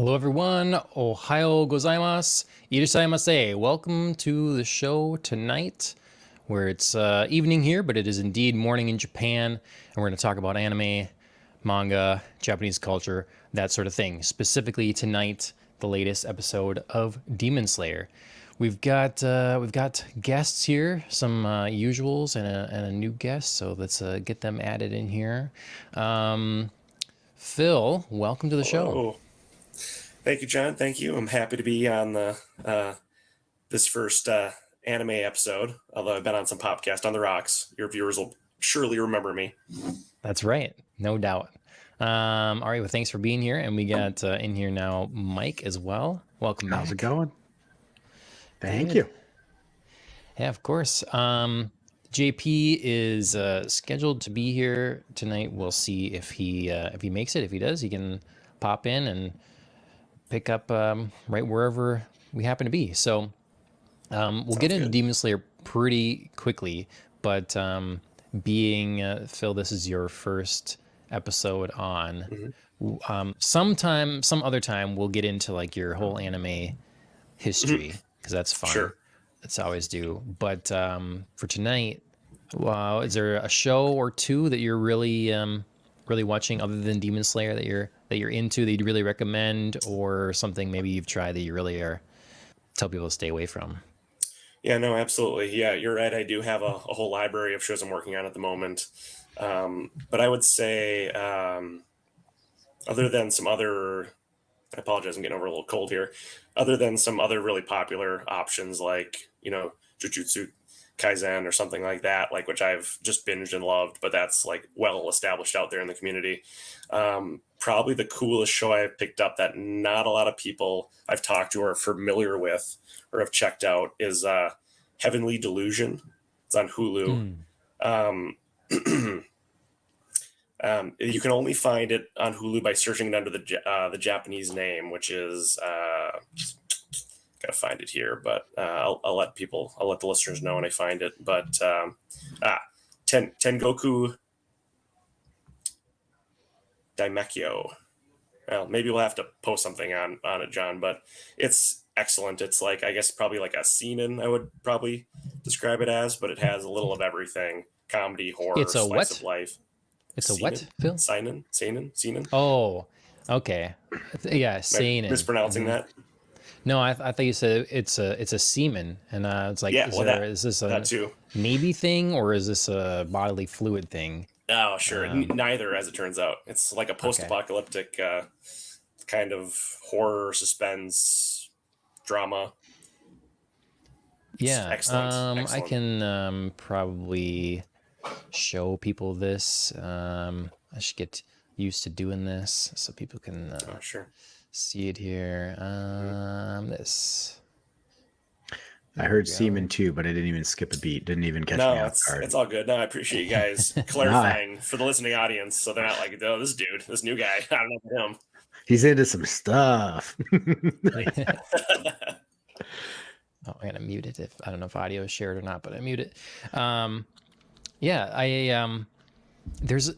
Hello, everyone. Ohayou gozaimasu. Irashaimase. Welcome to the show tonight, where it's evening here, but it is indeed morning in Japan, and we're going to talk about anime, manga, Japanese culture, that sort of thing. Specifically tonight, the latest episode of Demon Slayer. We've got guests here, some usuals and a new guest. So let's get them added in here. Phil, welcome to the show. Hello. Thank you, John. Thank you. I'm happy to be on the this first anime episode. Although I've been on some podcast on the rocks, your viewers will surely remember me. That's right, no doubt. All right, well, thanks for being here, and we got in here now Mike as well. Welcome back. How's it going? Thank Good. you. Yeah, of course. JP is scheduled to be here tonight. We'll see if he makes it. If he does, he can pop in and pick up right wherever we happen to be. So we'll get into Demon Slayer pretty quickly, but being Phil, this is your first episode on. Mm-hmm. Some other time, we'll get into like your whole anime history because that's fun. Sure. That's how I always do. But for tonight, is there a show or two that you're really watching other than Demon Slayer that you're into that you'd really recommend, or something maybe you've tried that you really tell people to stay away from? Yeah, no, absolutely. Yeah, you're right. I do have a whole library of shows I'm working on at the moment. But I would say, other than some other, I apologize, I'm getting over a little cold here. Other than some other really popular options like, Jujutsu Kaisen or something like that, like which I've just binged and loved, but that's like well established out there in the community. Probably the coolest show I've picked up that not a lot of people I've talked to are familiar with or have checked out is Heavenly Delusion. It's on Hulu. You can only find it on Hulu by searching it under the Japanese name, which is gotta find it here, but I'll let the listeners know when I find it. But Tengoku Daimekyo. Well, maybe we'll have to post something on it, John, but it's excellent. It's like, I guess probably like a seinen, I would probably describe it as, but it has a little of everything: comedy, horror, It's a slice what? of life. It's a Seinen? what, Phil? Seinen. Oh, okay. Yeah, seinen. Mispronouncing that? No, I thought you said it's a semen, and it's like, Yeah, is this a that too. Navy thing, or is this a bodily fluid thing? Oh, sure. Neither, as it turns out. It's like a post-apocalyptic kind of horror, suspense, drama. Yeah, Excellent. I can probably show people this. I should get used to doing this so people can Sure. see it here. This. I heard semen too, but I didn't even skip a beat. Didn't even catch me off guard. It's all good. No, I appreciate you guys clarifying for the listening audience, so they're not like, oh, this dude, this new guy, I don't know about him. He's into some stuff. Oh, I'm gonna mute it. If I don't know if audio is shared or not, but I mute it. Yeah, there's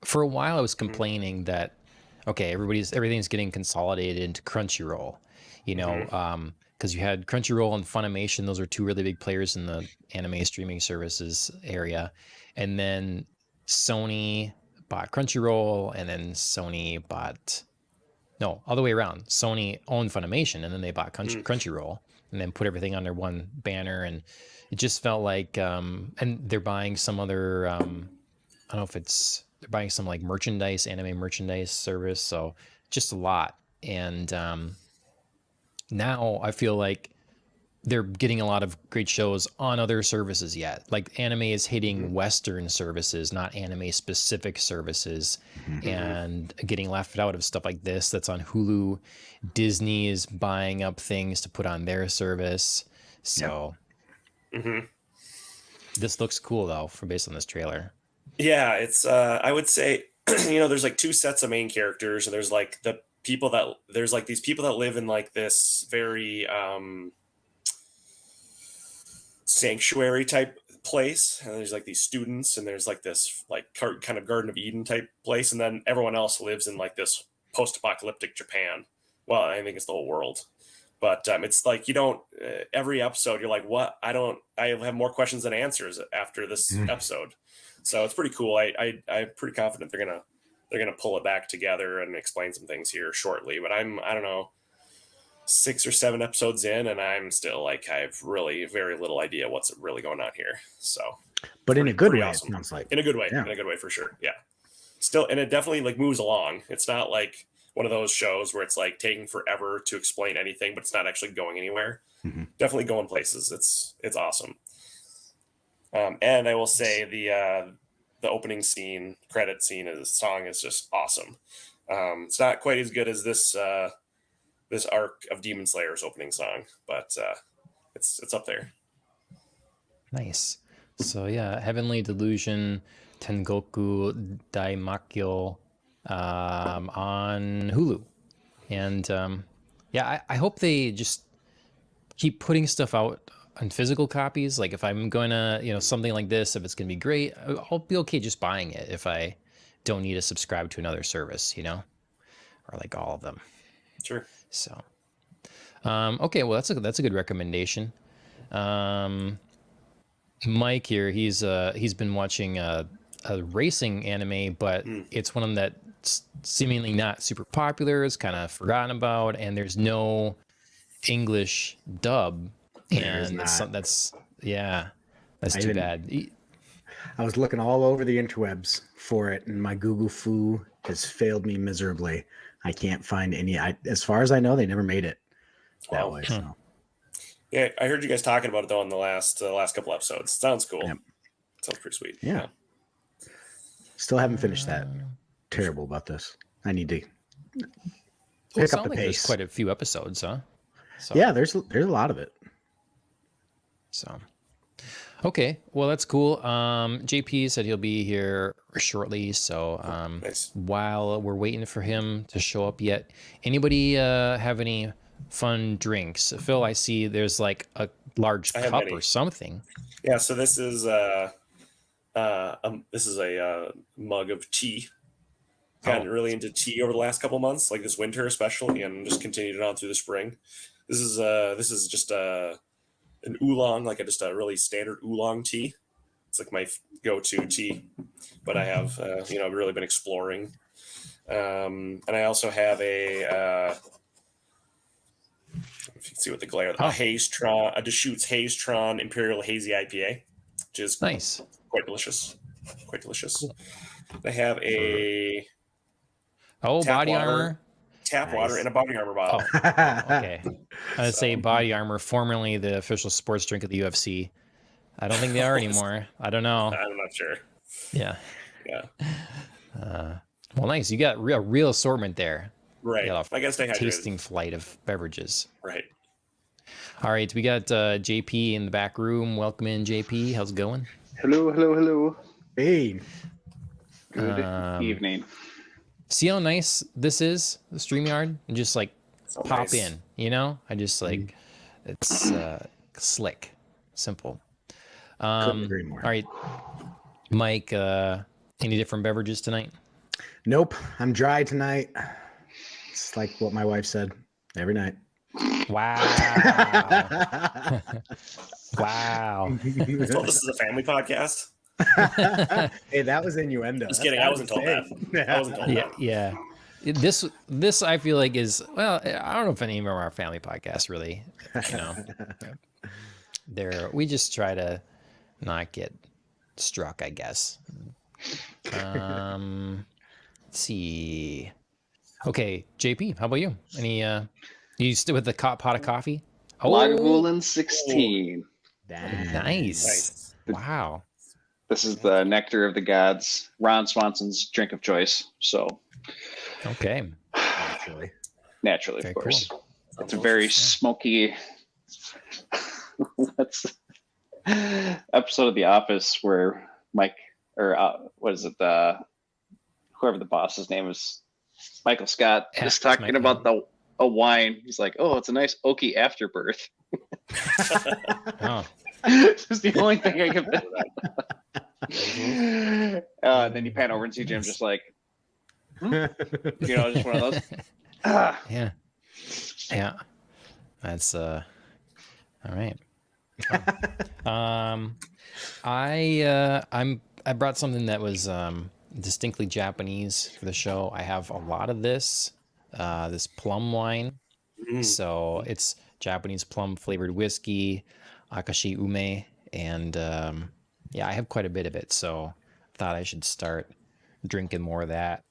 for a while I was complaining that everything's getting consolidated into Crunchyroll, because you had Crunchyroll and Funimation. Those are two really big players in the anime streaming services area, and then Sony bought Crunchyroll, and then Sony bought other way around. Sony owned Funimation, and then they bought Crunchyroll, and then put everything under one banner, and it just felt like and they're buying some other I don't know if they're buying some like anime merchandise service, so just a lot. And now I feel like they're getting a lot of great shows on other services yet. Like anime is hitting Western services, not anime specific services, and getting left out of stuff like this that's on Hulu. Disney is buying up things to put on their service. So this looks cool though, based on this trailer. Yeah, it's I would say there's like two sets of main characters, and there's like these people that live in like this very sanctuary type place, and there's like these students, and there's like this like kind of Garden of Eden type place, and then everyone else lives in like this post-apocalyptic Japan. Well, I think it's the whole world. But it's like you don't every episode you're like, what? I have more questions than answers after this episode. So it's pretty cool. I'm pretty confident they're gonna pull it back together and explain some things here shortly. But I don't know, 6 or 7 episodes in, and I'm still like, I have really very little idea what's really going on here. So, but in a good way, awesome. It sounds like in a good way, for sure. Yeah, still, and it definitely like moves along. It's not like one of those shows where it's like taking forever to explain anything, but it's not actually going anywhere. Definitely going places. It's awesome. And I will say the opening scene, credit scene of the song is just awesome. It's not quite as good as this arc of Demon Slayer's opening song, but it's up there. Nice. So yeah, Heavenly Delusion, Tengoku Daimakyo, on Hulu, and I hope they just keep putting stuff out on physical copies. Like if I'm gonna, something like this, if it's gonna be great, I'll be okay just buying it if I don't need to subscribe to another service, or like all of them. Sure. So, okay, well that's a good recommendation. Mike here, he's been watching a racing anime, but it's one of them that's seemingly not super popular. It's kind of forgotten about, and there's no English dub. And that's too bad. I was looking all over the interwebs for it, and my Google Foo has failed me miserably. I can't find any. As far as I know, they never made it that way. So. Yeah, I heard you guys talking about it though in the last couple episodes. Sounds cool. Yep. Sounds pretty sweet. Yeah. Still haven't finished that. Terrible about this. I need to pick up the pace. There's quite a few episodes, huh? So. Yeah, there's a lot of it. So, okay, well that's cool. JP said he'll be here shortly. So, nice. While we're waiting for him to show up yet, anybody have any fun drinks? Phil, I see there's like a large cup or something. Yeah, so this is a mug of tea. Gotten really into tea over the last couple months, like this winter especially, and just continued it on through the spring. This is just an oolong, like just a really standard oolong tea. It's like my go-to tea, but I have really been exploring. And I also have if you can see what the glare, a Haze-Tron, a Deschutes Haze-Tron Imperial Hazy IPA, which is nice, quite delicious. Cool. I have a body armor. Tap water in a body armor bottle. Okay. I would say body armor, formerly the official sports drink of the UFC. I don't think they are anymore. I don't know. I'm not sure. Yeah. Yeah. Well, nice. You got a real assortment there. Right. I guess they had tasting flight of beverages. Right. All right. We got JP in the back room. Welcome in, JP. How's it going? Hello. Hey. Good evening. See how nice this is, the StreamYard? And just like so pop nice. In, I just like, it's slick, simple. Couldn't agree more. All right, Mike, any different beverages tonight? Nope, I'm dry tonight. It's like what my wife said every night. Wow. Wow. So this is a family podcast? Hey, that was innuendo. Just kidding. I wasn't told that. Yeah. This I feel like is, well, I don't know if any of our family podcasts really, we just try to not get struck, I guess. Let's see. Okay, JP, how about you? Any you still with the pot of coffee? Lagavulin 16. Nice. Wow. This is the nectar of the gods, Ron Swanson's drink of choice. So, okay, naturally, of course. Cool. It's a very smoky. That's episode of The Office where Mike, or what is it? Whoever the boss's name is, Michael Scott, is talking about a wine. He's like, "Oh, it's a nice oaky afterbirth." Oh. This is the only thing I can think of. Then you pan over and see Jim just like, You know, just one of those. Ah. Yeah. Yeah. That's all right. I brought something that was distinctly Japanese for the show. I have a lot of this plum wine. So it's Japanese plum flavored whiskey, Akashi Ume, and yeah, I have quite a bit of it. So thought I should start drinking more of that.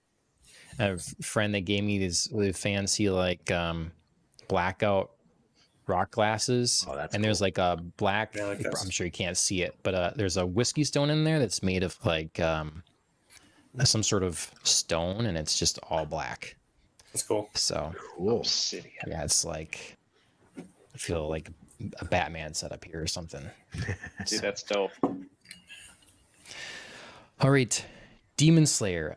I have a friend that gave me these really fancy blackout rock glasses. Oh, that's and there's cool. like a black, Yeah, I like this. I'm sure you can't see it, but there's a whiskey stone in there that's made of like some sort of stone, and it's just all black. That's cool. So Cool. Obsidian. yeah, it's like, I feel like a Batman setup here or something. Dude, that's dope. All right, Demon Slayer.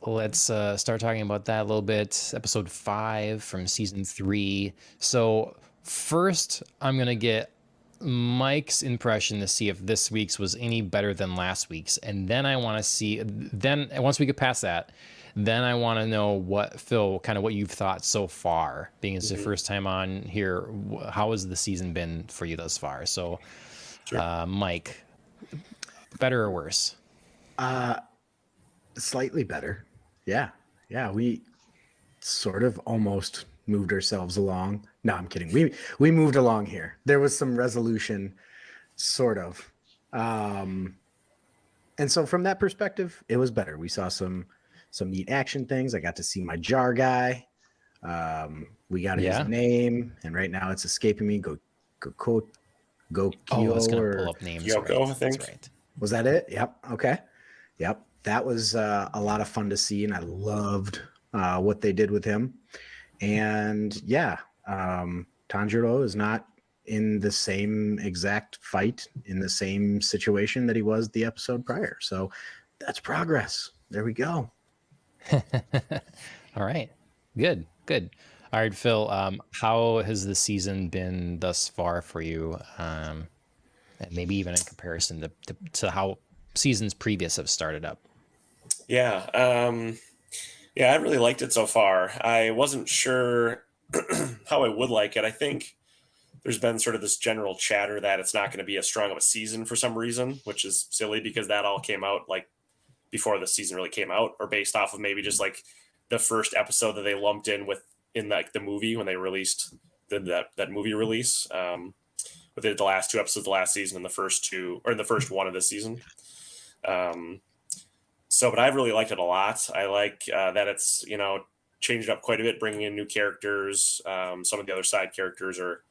Let's start talking about that a little bit. Episode 5 from season 3. So first, I'm gonna get Mike's impression to see if this week's was any better than last week's, and then I want to see. Then once we get past that, then I want to know what Phil, kind of what you've thought so far, being it's your first time on here. How has the season been for you thus far? So, Mike, better or worse? Slightly better. Yeah. We sort of almost moved ourselves along. No, I'm kidding. We moved along here. There was some resolution, sort of. And so from that perspective, it was better. We saw some neat action things. I got to see my jar guy. We got his name, and right now it's escaping me. Go. Oh, I was gonna pull up names. Yoko, right. I think. That's right. Was that it? Yep. Okay. Yep. That was a lot of fun to see, and I loved what they did with him. And yeah, Tanjiro is not in the same exact fight, in the same situation that he was the episode prior. So that's progress. There we go. All right. Good. All right, Phil. How has the season been thus far for you? And maybe even in comparison to how seasons previous have started up. Yeah. I really liked it so far. I wasn't sure how I would like it. I think there's been sort of this general chatter that it's not going to be as strong of a season for some reason, which is silly because that all came out like before the season really came out, or based off of maybe just like the first episode that they lumped in like the movie when they released that movie release. Within the last 2 episodes of the last season and the first one of this season. But I really liked it a lot. I like that it's, changed up quite a bit, bringing in new characters. Some of the other side characters are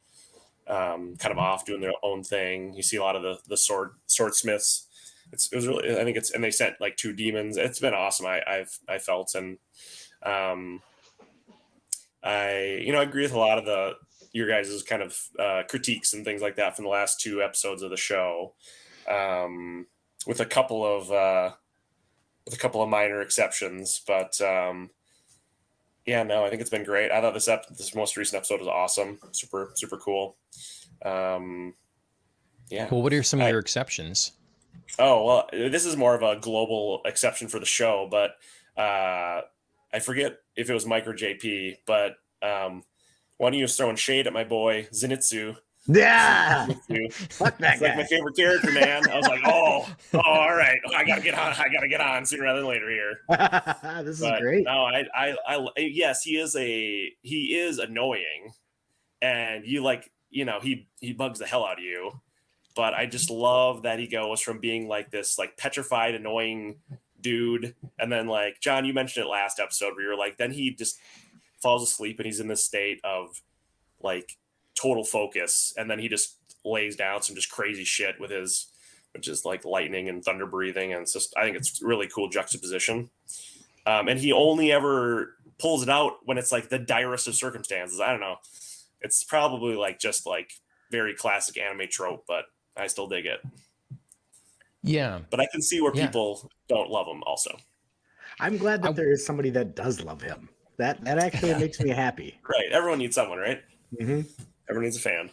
kind of off doing their own thing. You see a lot of the swordsmiths. It was really, I think and they sent like 2 demons. It's been awesome. I felt, and I agree with a lot of your guys' kind of critiques and things like that from the last 2 episodes of the show, with a couple of minor exceptions, but I think it's been great. I thought this most recent episode was awesome, super super cool. Well, what are some of your exceptions? Oh well, this is more of a global exception for the show, but I forget if it was Mike or JP, but one of you was throwing shade at my boy Zenitsu. Yeah. Fuck that guy. Like my favorite character, man. I was like, all right, I gotta get on sooner rather than later here. This is great. No, yes, he is annoying, and he bugs the hell out of you. But I just love that he goes from being like this like petrified, annoying dude, and then like John, you mentioned it last episode where you're like, then he just falls asleep and he's in this state of like total focus, and then he just lays down some just crazy shit with which is like lightning and thunder breathing, and I think it's really cool juxtaposition. And he only ever pulls it out when it's like the direst of circumstances. I don't know, it's probably like just like very classic anime trope, but I still dig it. Yeah, but I can see where people don't love him also. I'm glad that there is somebody that does love him. That actually makes me happy. Right, everyone needs someone, right? Mm-hmm. Everyone needs a fan.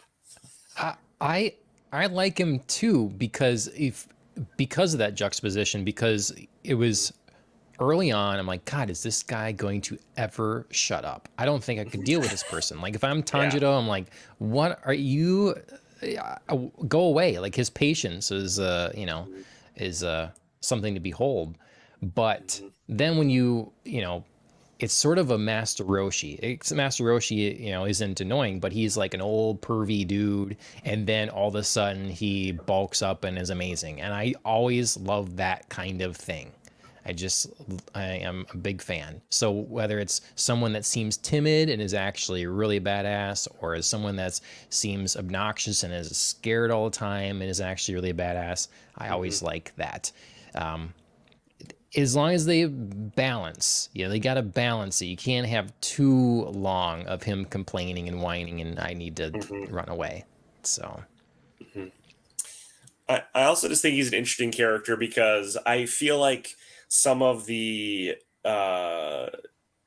I like him too because of that juxtaposition, because it was early on, I'm like, God, is this guy going to ever shut up? I don't think I could deal with this person. Like, if I'm Tanjiro, I'm like, what are you? Go away. Like, his patience is, is something to behold. But then when it's sort of a Master Roshi. Master Roshi, isn't annoying, but he's like an old pervy dude, and then all of a sudden he bulks up and is amazing. And I always love that kind of thing. I am a big fan. So whether it's someone that seems timid and is actually really badass, or is someone that seems obnoxious and is scared all the time and is actually really badass, I always like that. As long as they balance, they got to balance it. You can't have too long of him complaining and whining and I need to run away. So I also just think he's an interesting character because I feel like some of the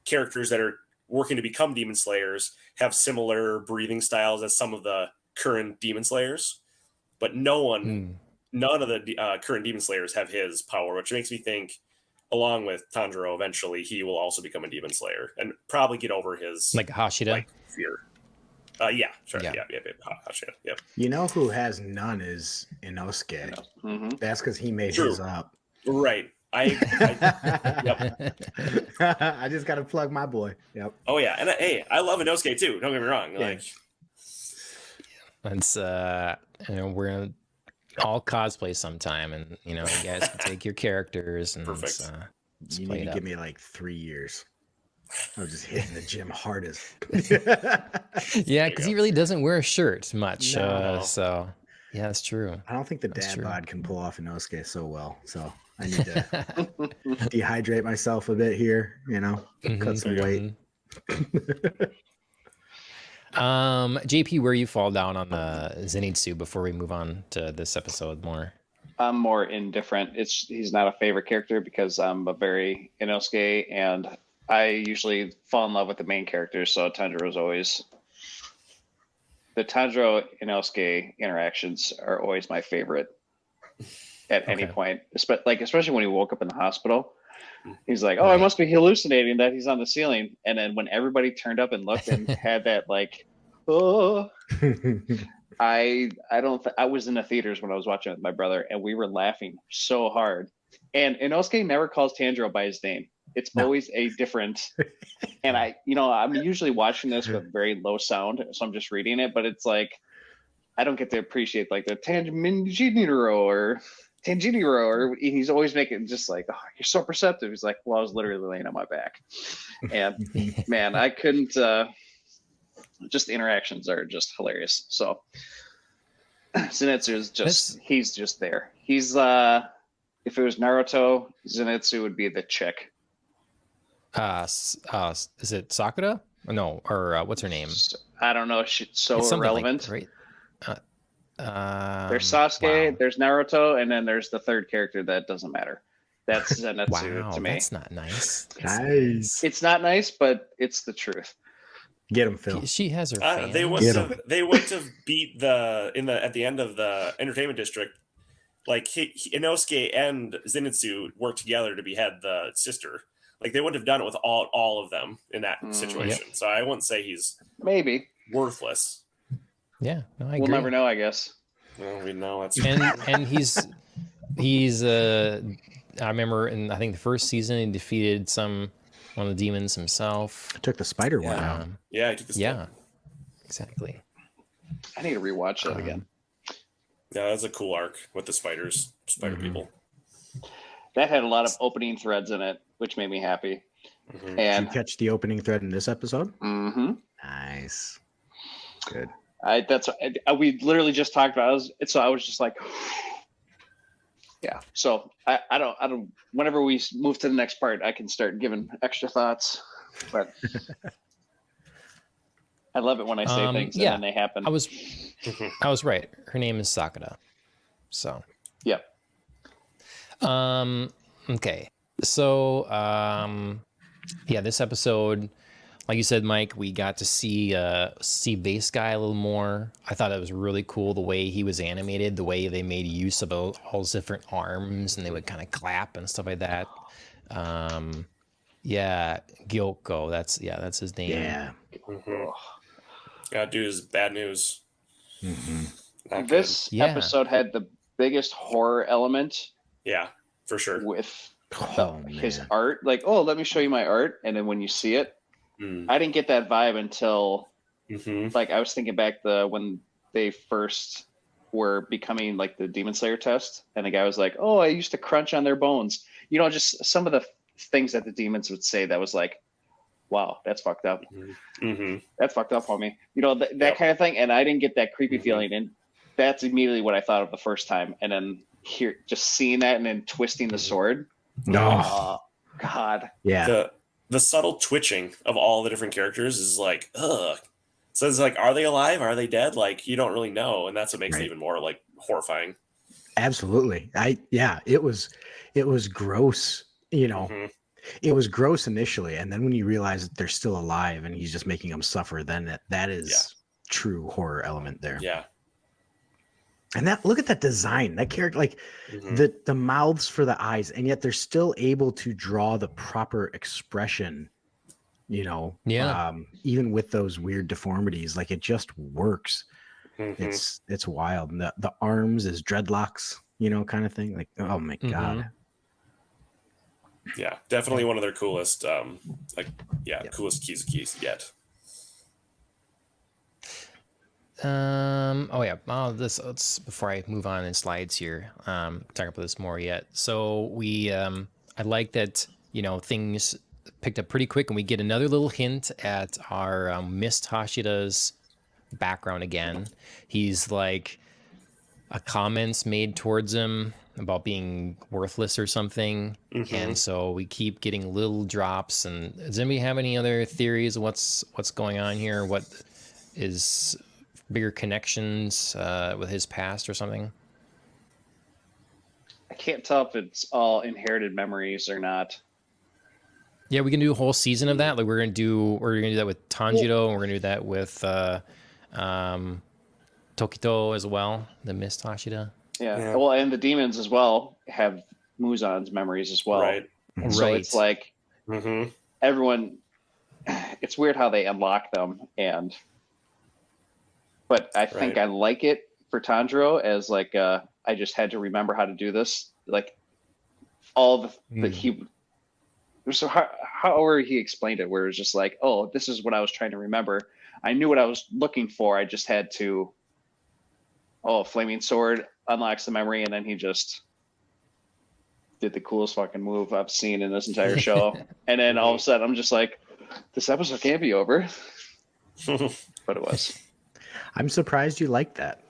characters that are working to become demon slayers have similar breathing styles as some of the current demon slayers, but none of the current demon slayers have his power, which makes me think, along with Tanjiro, eventually he will also become a demon slayer and probably get over his like Hashira, fear. Yeah, sure. Yeah. Hashira. Yep. You know who has none is Inosuke. Mm-hmm. That's because he made True. his up. Right. Yep. I just got to plug my boy. Yep. Oh yeah, and hey, I love Inosuke too. Don't get me wrong. Yeah. Like, let's we're gonna all cosplay sometime, and you guys can take your characters and Perfect. You play need it to up. give me like 3 years. I was just hitting the gym hardest. Yeah, because he really doesn't wear a shirt much. No. So yeah, that's true. I don't think the That's dad true. bod can pull off Inosuke so well. So I need to dehydrate myself a bit here, cut some weight. JP, where you fall down on the Zenitsu before we move on to this episode more? I'm more indifferent. He's not a favorite character because I'm a very Inosuke, and I usually fall in love with the main characters. So Tanjiro's always the Tanjiro Inosuke interactions are always my favorite at any point. Especially when he woke up in the hospital, he's like, "Oh, I must be hallucinating that he's on the ceiling." And then when everybody turned up and looked and had that oh. I was in the theaters when I was watching it with my brother, and we were laughing so hard. And Inosuke never calls Tanjiro by his name. It's always a different. And I'm usually watching this with very low sound, so I'm just reading it. But it's like I don't get to appreciate like the Tanjiro or Tanjiro, or he's always making just like, "Oh, you're so perceptive." He's like, "Well, I was literally laying on my back," and man, I couldn't. Just the interactions are just hilarious. So Zenitsu is he's just there. He's if it was Naruto, Zenitsu would be the chick. Is it Sakura? No, or what's her name? I don't know. She's so It's something irrelevant. right? There's Sasuke, wow. there's Naruto, and then there's the third character that doesn't matter. That's Zenitsu Wow, to me. that's not nice. Nice. It's not nice, but it's the truth. Get him, Phil. She has her fans. they wouldn't have beat at the end of the entertainment district. Like Inosuke and Zenitsu worked together to behead the sister. Like they wouldn't have done it with all of them in that situation. So I wouldn't say he's maybe worthless. Yeah, no, I agree. we'll never know, I guess. Well, we know that's And he's I remember in I think the first season he defeated one of the demons himself. Took the spider one out. yeah. He took the Yeah, exactly. I need to rewatch that again. Yeah, that's a cool arc with the spider people. That had a lot of opening threads in it, which made me happy. Did And you catch the opening thread in this episode? Nice. Good. We literally just talked about it. So I was just like, yeah. So I don't. Whenever we move to the next part, I can start giving extra thoughts. But I love it when I say things and then they happen. I was right. Her name is Sakura. So. Yep. Okay. So this episode, like you said, Mike, we got to see Vase Guy a little more. I thought it was really cool the way he was animated, the way they made use of all his different arms, and they would kind of clap and stuff like that. Yeah, Gyoko. That's his name. Yeah. Mhm. Yeah, dude, is bad news. Hmm. Not good. This Yeah. episode had the biggest horror element Yeah, for sure. with Oh his man. art. Like, oh, let me show you my art, and then when you see it, I didn't get that vibe until Mm-hmm. like I was thinking back when they first were becoming like the Demon Slayer test, and the guy was like, "Oh, I used to crunch on their bones." You know, just some of the things that the demons would say that was like, "Wow, that's fucked up. Mm-hmm. That's fucked up, homie." You know, that Yep. kind of thing. And I didn't get that creepy Mhm. feeling, and that's immediately what I thought of the first time. And then here, just seeing that, and then twisting the Mhm. sword. No. Oh God. Yeah. The subtle twitching of all the different characters is like, ugh. So it's like, are they alive? Are they dead? Like, you don't really know, and that's what makes it Right. even more like horrifying. Absolutely. It was gross, you know. Mhm. It was gross initially, and then when you realize that they're still alive and he's just making them suffer, then that is true horror element there. Yeah. And look at that design. That character, like Mhm. the mouths for the eyes, and yet they're still able to draw the proper expression, you know. Yeah. Even with those weird deformities, like it just works. Mhm. It's wild. And the arms is dreadlocks, you know, kind of thing. Like, oh my god. Yeah, definitely one of their coolest, coolest keys yet. Oh yeah. Oh, let's before I move on in slides here. Talk about this more yet. So I like that things picked up pretty quick, and we get another little hint at our Mist Hashida's background again. He's like a comments made towards him about being worthless or something, and so we keep getting little drops. And does anybody have any other theories of what's going on here? What is bigger connections with his past or something? I can't tell if it's all inherited memories or not. Yeah, we can do a whole season of that. Like we're gonna do that with Tanjiro, and we're gonna do that with Tokito as well, the Mist Hashida. Yeah. Well, and the demons as well have Muzan's memories as well. Right. So Right. it's like Mm-hmm. everyone. It's weird how they unlock them, but I think Right. I like it for Tanjiro as like I just had to remember how to do this. Like all he. So however he explained it, where it's just like, oh, this is what I was trying to remember. I knew what I was looking for. I just had to. Oh, flaming sword unlocks the memory, and then he just did the coolest fucking move I've seen in this entire show. And then all of a sudden, I'm just like, this episode can't be over. But it was. I'm surprised you liked that.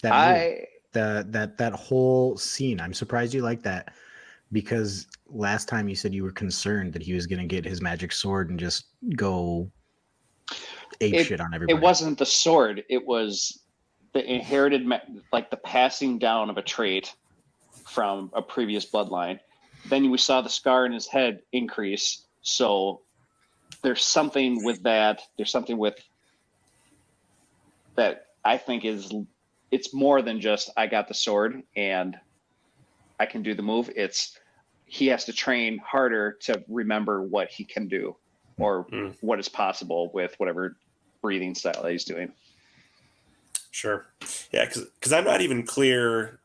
That whole scene. I'm surprised you liked that, because last time you said you were concerned that he was going to get his magic sword and just go ape shit on everybody. It wasn't the sword. It was the inherited, like the passing down of a trait from a previous bloodline. Then we saw the scar in his head increase. So there's something with that. There's something with that I think it's more than just I got the sword and I can do the move. It's he has to train harder to remember what he can do or what is possible with whatever breathing style that he's doing. Sure. Yeah, because I'm not even clear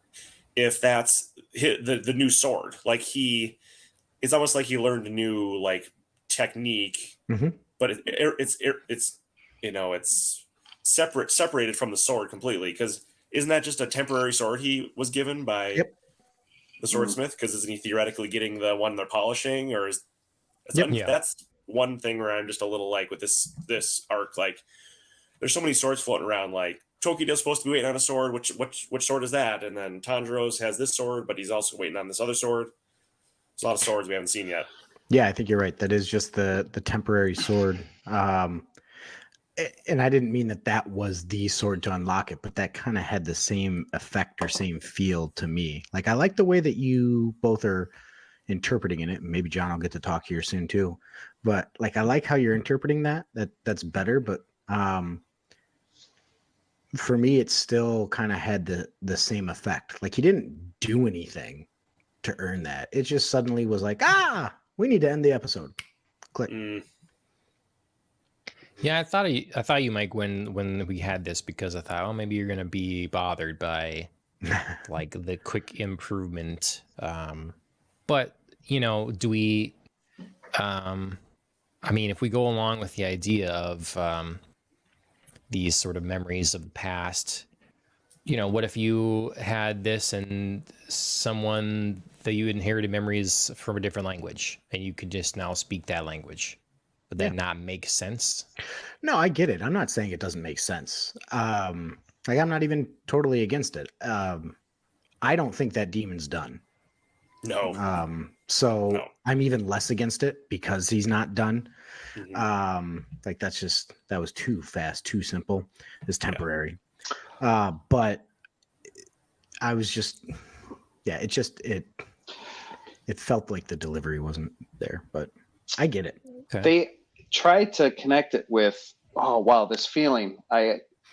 if that's the new sword. Like it's almost like he learned a new like technique, but it's it's separated from the sword completely. Because isn't that just a temporary sword he was given by the swordsmith? Because isn't he theoretically getting the one they're polishing? Or that's one thing where I'm just a little like with this arc, like there's so many swords floating around. Like Tokido's supposed to be waiting on a sword. Which sword is that? And then Tanjiro's has this sword, but he's also waiting on this other sword. There's a lot of swords we haven't seen yet. Yeah, I think you're right. That is just the temporary sword. And I didn't mean that was the sword to unlock it, but that kind of had the same effect or same feel to me. Like I like the way that you both are interpreting in it. Maybe John will get to talk here soon too. But like I like how you're interpreting that's better. But for me, it still kind of had the same effect. Like he didn't do anything to earn that. It just suddenly was like, we need to end the episode. Click. Yeah, I thought you, Mike, when we had this, because I thought, oh, maybe you're gonna be bothered by like the quick improvement. But do we? I mean, if we go along with the idea of these sort of memories of the past, what if you had this and someone that you inherited memories from a different language, and you could just now speak that language? Would that not make sense? No, I get it. I'm not saying it doesn't make sense. Like, I'm not even totally against it. I don't think that demon's done. No. So I'm even less against it because he's not done. Like, that was too fast, too simple. It's temporary. But I was just, it felt like the delivery wasn't there, but I get it. Okay. They tried to connect it with, oh wow, this feeling.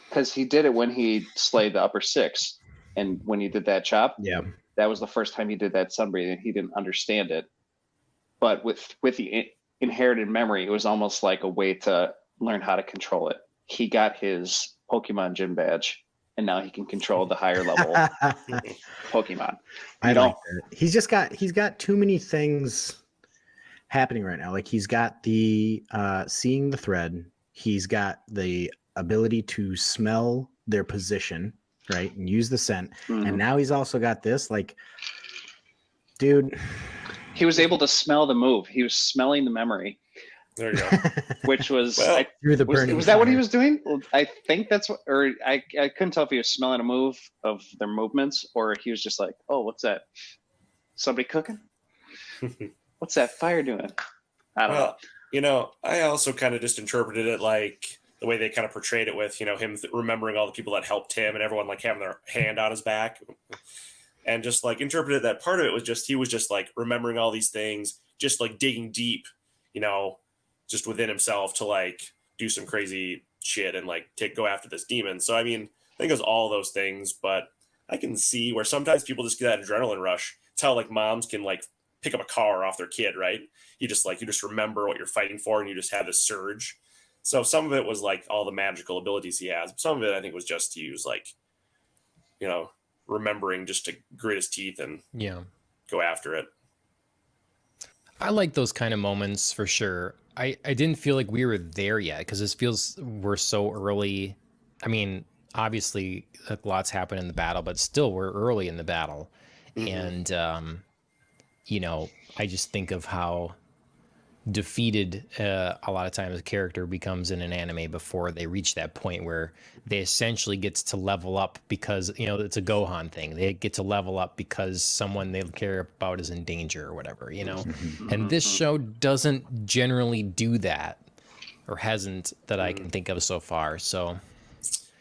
Because he did it when he slayed the upper six, and when he did that chop, that was the first time he did that sunbreathing. He didn't understand it, but with the inherited memory, it was almost like a way to learn how to control it. He got his Pokemon gym badge, and now he can control the higher level Pokemon. I like that. He's got too many things happening right now. Like, he's got the seeing the thread, he's got the ability to smell their position, right, and use the scent, and now he's also got this. Like, dude, he was able to smell the move. He was smelling the memory. There you go. Which was through the burning was that what he fire. was doing? I think that's what, or I couldn't tell if he was smelling a move of their movements, or he was just like, oh, what's that? Somebody cooking? What's that fire doing? I don't know. I also kind of just interpreted it like the way they kind of portrayed it with, him remembering all the people that helped him and everyone like having their hand on his back, and just like interpreted that part of it was just, he was just like remembering all these things, just like digging deep, just within himself to like do some crazy shit and like go after this demon. So, I mean, I think it was all those things, but I can see where sometimes people just get that adrenaline rush. It's how like moms can like pick up a car off their kid, right? You just remember what you're fighting for, and you just have this surge. So some of it was like all the magical abilities he has. Some of it I think was just he was like, remembering just to grit his teeth and go after it. I like those kind of moments for sure. I didn't feel like we were there yet, because this feels we're so early. I mean, obviously a lot's happened in the battle, but still we're early in the battle. And I just think of how defeated a lot of times a character becomes in an anime before they reach that point where they essentially gets to level up, because it's a Gohan thing. They get to level up because someone they care about is in danger or whatever, and this show doesn't generally do that, or hasn't, that I can think of so far. So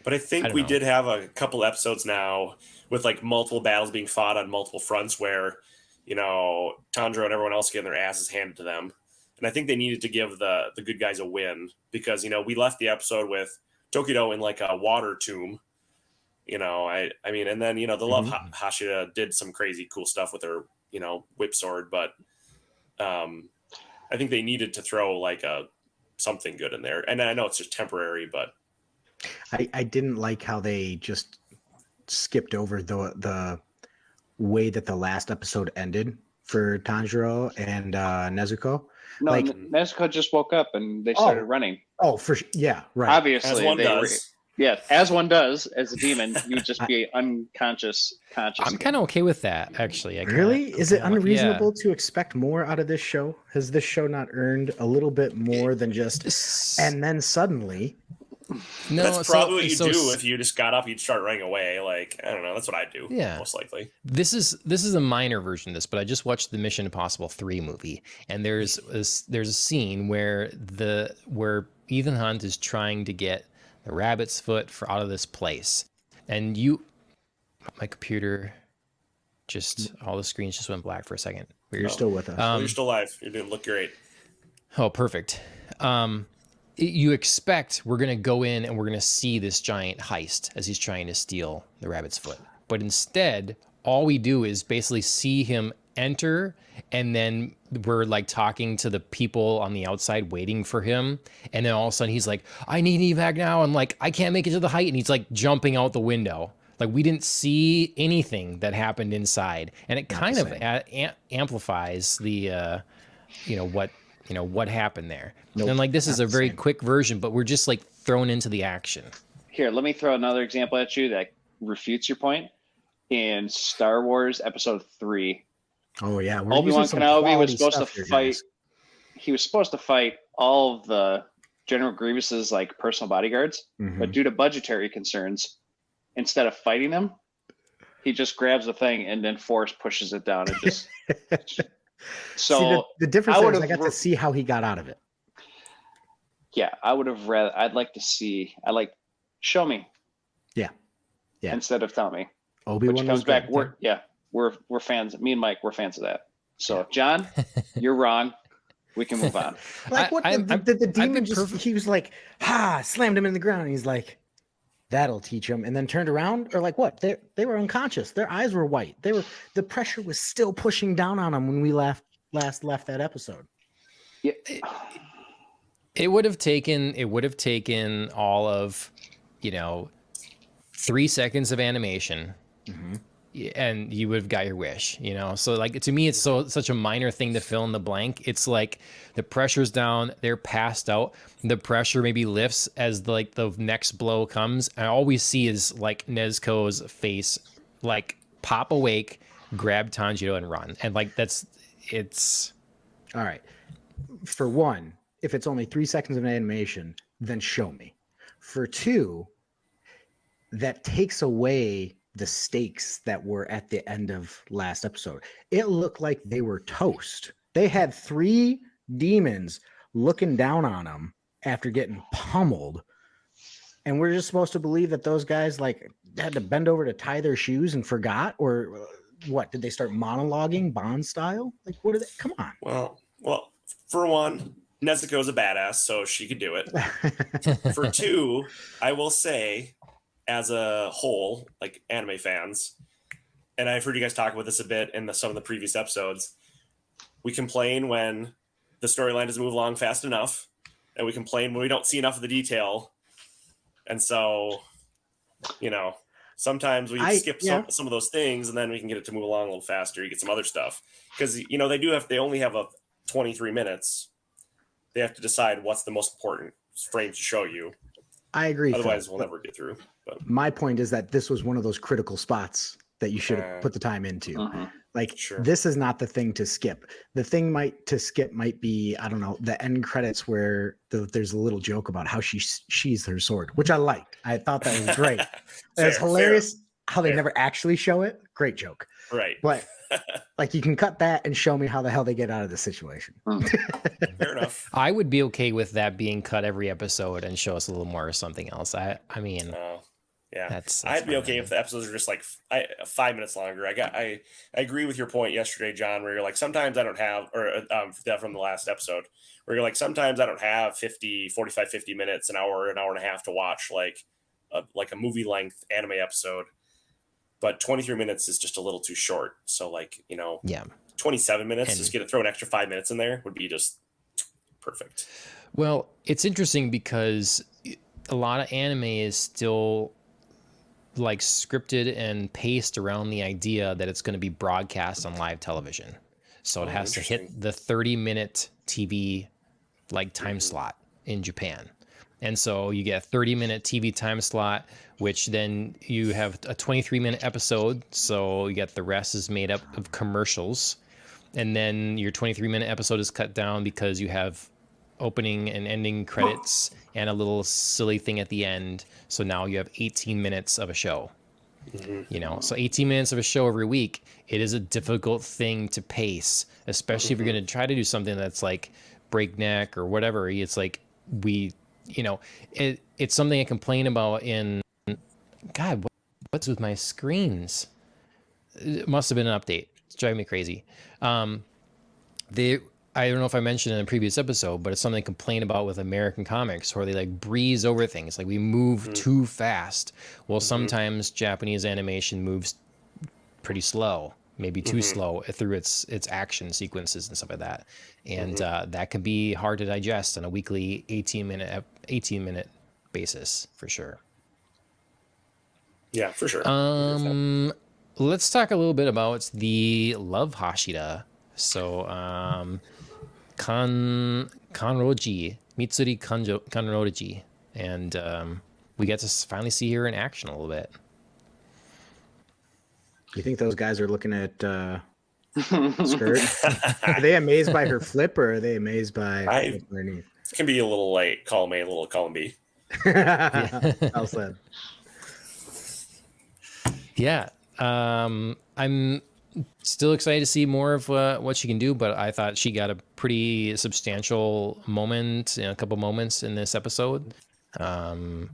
but I think we did have a couple episodes now with like multiple battles being fought on multiple fronts where Tanjiro and everyone else getting their asses handed to them. And I think they needed to give the good guys a win, because, we left the episode with Tokido in like a water tomb, I mean, and then, the Love Hashira did some crazy cool stuff with her, whip sword. But I think they needed to throw like something good in there. And I know it's just temporary, but I didn't like how they just skipped over the way that the last episode ended for Tanjiro and Nezuko. No, Nezuko just woke up and they started running. Oh, yeah, right. Obviously, as one does. As one does. As a demon, you just be unconscious. I'm kind of okay with that, actually. Really? Is it unreasonable to expect more out of this show? Has this show not earned a little bit more than just? And then suddenly. No, that's probably what you do. If you just got up, you'd start running away. Like, I don't know. That's what I'd do. Yeah, most likely. This is a minor version of this, but I just watched the Mission Impossible 3 movie, and there's a scene where Ethan Hunt is trying to get the rabbit's foot out of this place, and my computer all the screens just went black for a second. You're still with us. You're still alive. You're doing look great. Oh, perfect. You expect we're going to go in and we're going to see this giant heist as he's trying to steal the rabbit's foot. But instead, all we do is basically see him enter, and then we're like talking to the people on the outside waiting for him, and then all of a sudden he's like, I need evac now, and like I can't make it to the height, and he's like jumping out the window. Like we didn't see anything that happened inside, and it kind of amplifies the what happened there. Nope, and like this is a very same. quick version, but we're just like thrown into the action. Here, let me throw another example at you that refutes your point. In Star Wars Episode 3, Oh yeah, we're Obi-Wan using some Kenobi was quality supposed to stuff here, fight. guys. He was supposed to fight all of the General Grievous's like personal bodyguards, but due to budgetary concerns, instead of fighting them, he just grabs the thing and then force pushes it down and just. So See, the difference I there would is I have got to see how he got out of it. yeah, I would have rather. I'd like to see. Show me. Yeah. Instead of tell me. Obi-Wan Which comes was back. good. We're fans. Me and Mike, we're fans of that. So John, you're wrong. We can move on. Like what the demon just he was like, slammed him in the ground. And he's like, that'll teach him. And then turned around, or like what? They were unconscious. Their eyes were white. The pressure was still pushing down on them when we last left that episode. Yeah. It would have taken all of 3 seconds of animation, and you would have got your wish. So like to me, it's such a minor thing to fill in the blank. It's like the pressure's down, they're passed out, the pressure maybe lifts as the next blow comes, and all we see is like Nezuko's face like pop awake, grab Tanjiro and run, and like it's all right. For one, if it's only 3 seconds of animation, then show me. For two, that takes away the stakes that were at the end of last episode. It looked like they were toast. They had 3 demons looking down on them after getting pummeled. And we're just supposed to believe that those guys like had to bend over to tie their shoes and forgot? Or what? Did they start monologuing Bond style? Like, what are they? Come on. Well, for one, Nezuko's a badass, so she could do it. For two, I will say, as a whole, like anime fans, and I've heard you guys talk about this a bit in some of the previous episodes, we complain when the storyline doesn't move along fast enough, and we complain when we don't see enough of the detail. And so, sometimes we skip some of those things, and then we can get it to move along a little faster. You get some other stuff. Because, they only have 23 minutes. They have to decide what's the most important frame to show you. I agree. Otherwise, we'll never get through. But my point is that this was one of those critical spots that you should have put the time into. Like, this is not the thing to skip. The thing to skip might be, I don't know, the end credits where there's a little joke about how she sheathes her sword, which I liked. I thought that was great. It's hilarious how they never actually show it. Great joke. Right. But like, you can cut that and show me how the hell they get out of the situation. Fair enough. I would be okay with that being cut every episode and show us a little more or something else. I mean, yeah, that's I'd be okay if the episodes are just like 5 minutes longer. I agree with your point yesterday, John, where you're like, sometimes I don't have, or from the last episode, where you're like, sometimes I don't have 45, 50 minutes, an hour and a half to watch like a movie length anime episode. But 23 minutes is just a little too short. So 27 minutes, just throw an extra 5 minutes in there would be just perfect. Well, it's interesting because a lot of anime is still like scripted and paced around the idea that it's going to be broadcast on live television. So it has to hit the 30-minute TV time slot in Japan. And so you get a 30-minute TV time slot, which then you have a 23-minute episode. So you get the rest is made up of commercials. And then your 23-minute episode is cut down because you have opening and ending credits and a little silly thing at the end. So now you have 18 minutes of a show. So 18 minutes of a show every week, it is a difficult thing to pace, especially if you're going to try to do something that's like breakneck or whatever. It's like it's something I complain about in, God, what's with my screens? It must have been an update. It's driving me crazy. I don't know if I mentioned in a previous episode, but it's something I complain about with American comics, where they breeze over things. Like, we move too fast. Well, sometimes Japanese animation moves pretty slow, maybe too slow through its action sequences and stuff like that. And that can be hard to digest on a weekly 18-minute basis for sure. Yeah, for sure. Let's talk a little bit about the love Hashira. So, Kanroji, Mitsuri Kanroji. And we get to finally see her in action a little bit. You think those guys are looking at skirt? Are they amazed by her flip, or are they amazed by what's underneath? It can be a little like column A, a little column B. Well said. Yeah. I'm still excited to see more of what she can do, but I thought she got a pretty substantial moment, a couple moments in this episode to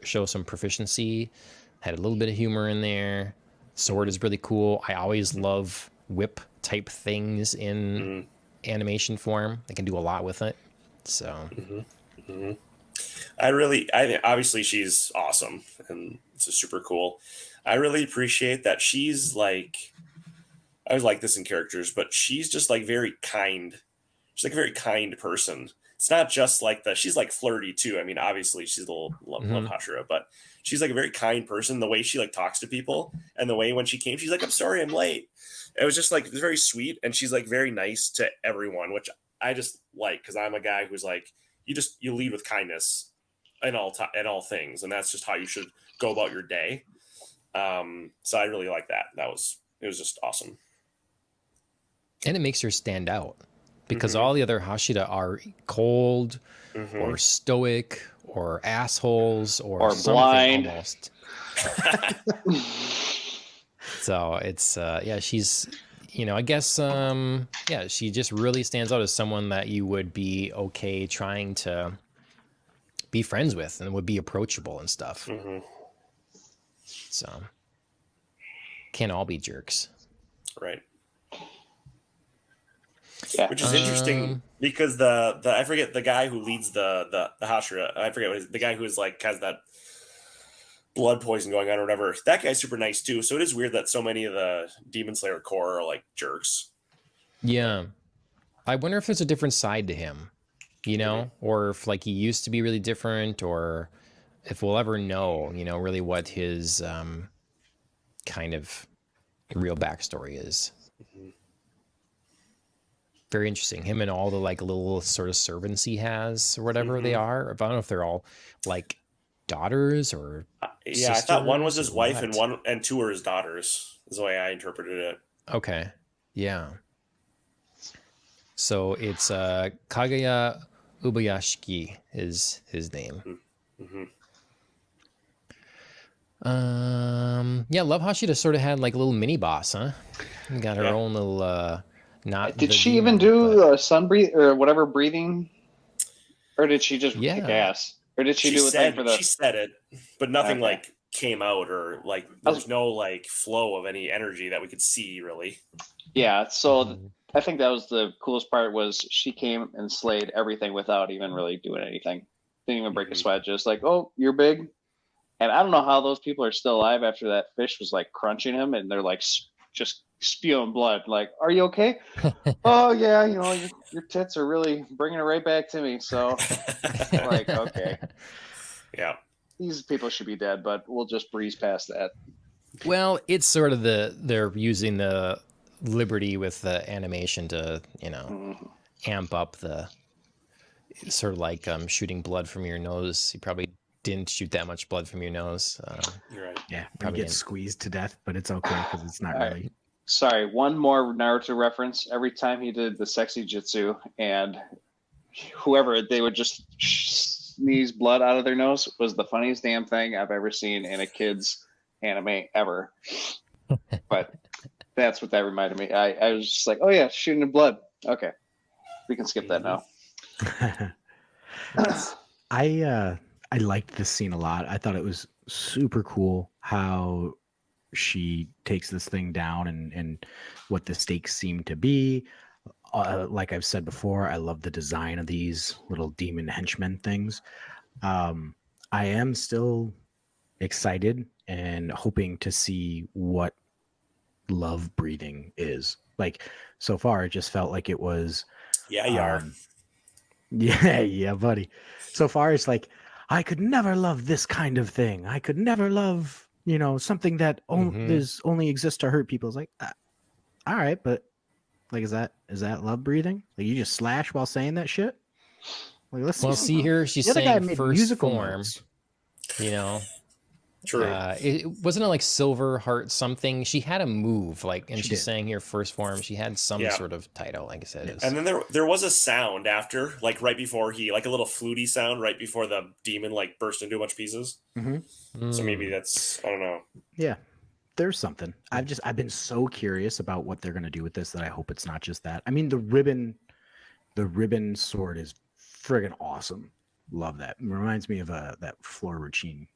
show some proficiency. Had a little bit of humor in there. Sword is really cool. I always love whip type things in animation form. They can do a lot with it. So I obviously she's awesome and it's super cool. I really appreciate that she's like, I always like this in characters, but she's just like very kind. She's like a very kind person. It's not just like she's like flirty too. I mean, obviously she's a little love Hashira, but she's like a very kind person. The way she like talks to people and the way when she came, she's like, I'm sorry, I'm late. It was just like, it was very sweet. And she's like very nice to everyone, which I just like, cause I'm a guy who's like, you lead with kindness in all things. And that's just how you should go about your day. So I really like that. It was just awesome. And it makes her stand out because all the other Hashira are cold or stoic or assholes or something blind. Almost. So it's, she's, I guess, she just really stands out as someone that you would be okay trying to be friends with and would be approachable and stuff. So can't all be jerks. Right. Yeah. Which is interesting because the I forget the guy who leads the Hashira. I forget the guy who is like has that blood poison going on or whatever. That guy's super nice too. So it is weird that so many of the Demon Slayer core are like jerks. Yeah. I wonder if there's a different side to him, or if like he used to be really different, or if we'll ever know, really what his kind of real backstory is. Very interesting. Him and all the like little sort of servants he has or whatever they are. I don't know if they're all like daughters or I thought one was his wife what? and two are his daughters is the way I interpreted it. Okay. Yeah. So it's Kagaya Ubayashiki is his name. Love Hashira sort of had like a little mini boss, huh? Got her own little not. Did she even do sun breathe or whatever breathing, or did she just kick ass, or did she do a thing for the? She said it, but nothing like came out or like there's no like flow of any energy that we could see really. Yeah, so I think that was the coolest part was she came and slayed everything without even really doing anything. Didn't even break a sweat. Just like, oh, you're big. And I don't know how those people are still alive after that fish was like crunching him and they're like just spewing blood. Like, are you okay? Oh yeah, your tits are really bringing it right back to me. So like, okay. Yeah. These people should be dead, but we'll just breeze past that. Well, it's sort of they're using the liberty with the animation to, amp up the sort of like shooting blood from your nose. You probably didn't shoot that much blood from your nose. You're right. Yeah, probably get squeezed to death, but it's okay because it's not really. Right. Sorry, one more Naruto reference. Every time he did the sexy jutsu and whoever, they would just sneeze blood out of their nose was the funniest damn thing I've ever seen in a kid's anime ever. But that's what that reminded me. I was just like, oh yeah, shooting in blood. Okay, we can skip that now. I liked this scene a lot. I thought it was super cool how she takes this thing down and what the stakes seem to be. Like I've said before, I love the design of these little demon henchmen things. I am still excited and hoping to see what love breathing is. Like so far, it just felt like it was. Yeah, you are. Yeah, buddy. So far, it's like I could never love this kind of thing. I could never love, something that only exists to hurt people. It's like, all right, but like, is that love breathing? Like you just slash while saying that shit? Like, let's see here. She's the other guy saying made first musical form. notes. True. It wasn't it like Silver Heart something. She had a move, like, and She she's did. saying here first form. She had some sort of title, like I said. And then there was a sound after, like right before like a little fluty sound right before the demon like burst into a bunch of pieces. So maybe that's, I don't know. Yeah, there's something. I've been so curious about what they're gonna do with this that I hope it's not just that. I mean, the ribbon sword is friggin' awesome. Love that. It reminds me of that floor routine